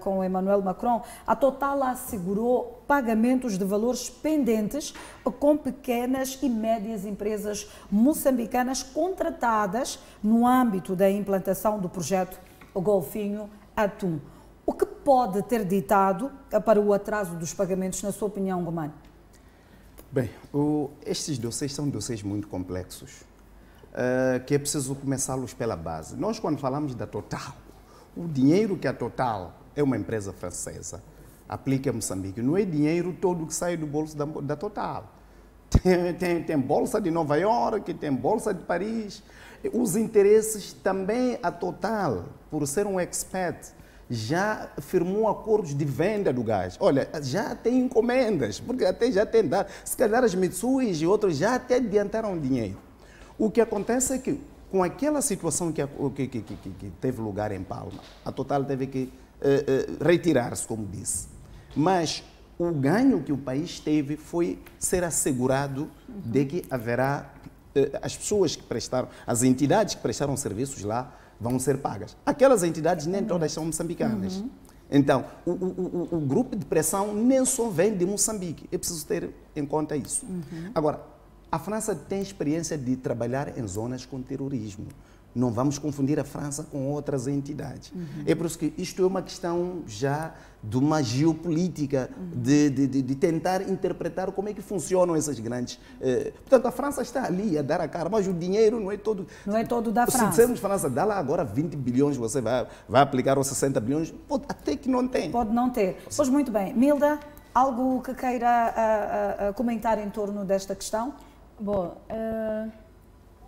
com Emmanuel Macron, a Total assegurou pagamentos de valores pendentes com pequenas e médias empresas moçambicanas contratadas no âmbito da implantação do projeto Golfinho Atum. O que pode ter ditado para o atraso dos pagamentos, na sua opinião, Gomani? Bem, estes dossiês são dossiês muito complexos, que é preciso começá-los pela base. Nós, quando falamos da Total, o dinheiro que a Total é uma empresa francesa, aplica a Moçambique, não é dinheiro todo que sai do bolso da Total. Tem bolsa de Nova Iorque, tem bolsa de Paris. Os interesses também, a Total, por ser um expert, já firmou acordos de venda do gás. Olha, já tem encomendas, porque até já tem dado. Se calhar as Mitsuis e outros já até adiantaram dinheiro. O que acontece é que, com aquela situação que teve lugar em Palma, a Total teve que retirar-se, como disse. Mas o ganho que o país teve foi ser assegurado de que haverá as pessoas que prestaram, as entidades que prestaram serviços lá vão ser pagas. Aquelas entidades nem todas são moçambicanas. Então, o grupo de pressão nem só vem de Moçambique. É preciso ter em conta isso. Agora, a França tem experiência de trabalhar em zonas com terrorismo. Não vamos confundir a França com outras entidades. É por isso que isto é uma questão já de uma geopolítica, de tentar interpretar como é que funcionam essas grandes... Portanto, a França está ali a dar a cara, mas o dinheiro não é todo... Não é todo da França. Se dissermos França, dá lá agora 20 bilhões, você vai aplicar os 60 bilhões, pode, até que não tem. Pode não ter. Pois muito bem. Milda, algo que queira comentar em torno desta questão? Bom...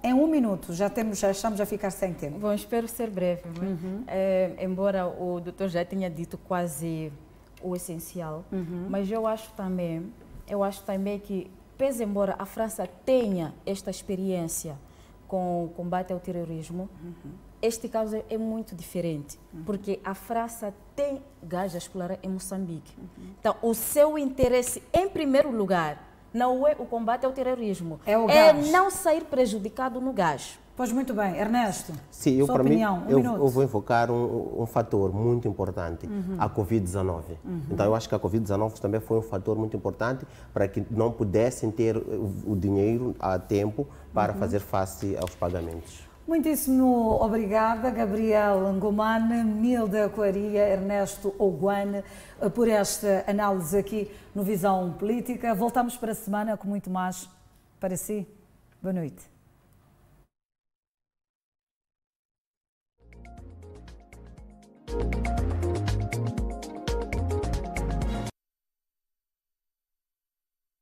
Em 1 minuto, já estamos a ficar sem tempo. Bom, espero ser breve. Embora o doutor já tenha dito quase o essencial, mas eu acho também que, pese embora a França tenha esta experiência com o combate ao terrorismo, este caso é muito diferente, porque a França tem gás a explorar em Moçambique. Então, o seu interesse, em primeiro lugar, não é o combate ao terrorismo, é não sair prejudicado no gás. Pois muito bem. Ernesto, sim, eu, sua para opinião, mim, eu vou invocar um fator muito importante, a Covid-19. Então, eu acho que a Covid-19 também foi um fator muito importante para que não pudessem ter o dinheiro a tempo para fazer face aos pagamentos. Muitíssimo obrigada, Gabriel Ngomane, Milda Coaria, Ernesto Oguane, por esta análise aqui no Visão Política. Voltamos para a semana com muito mais para si. Boa noite.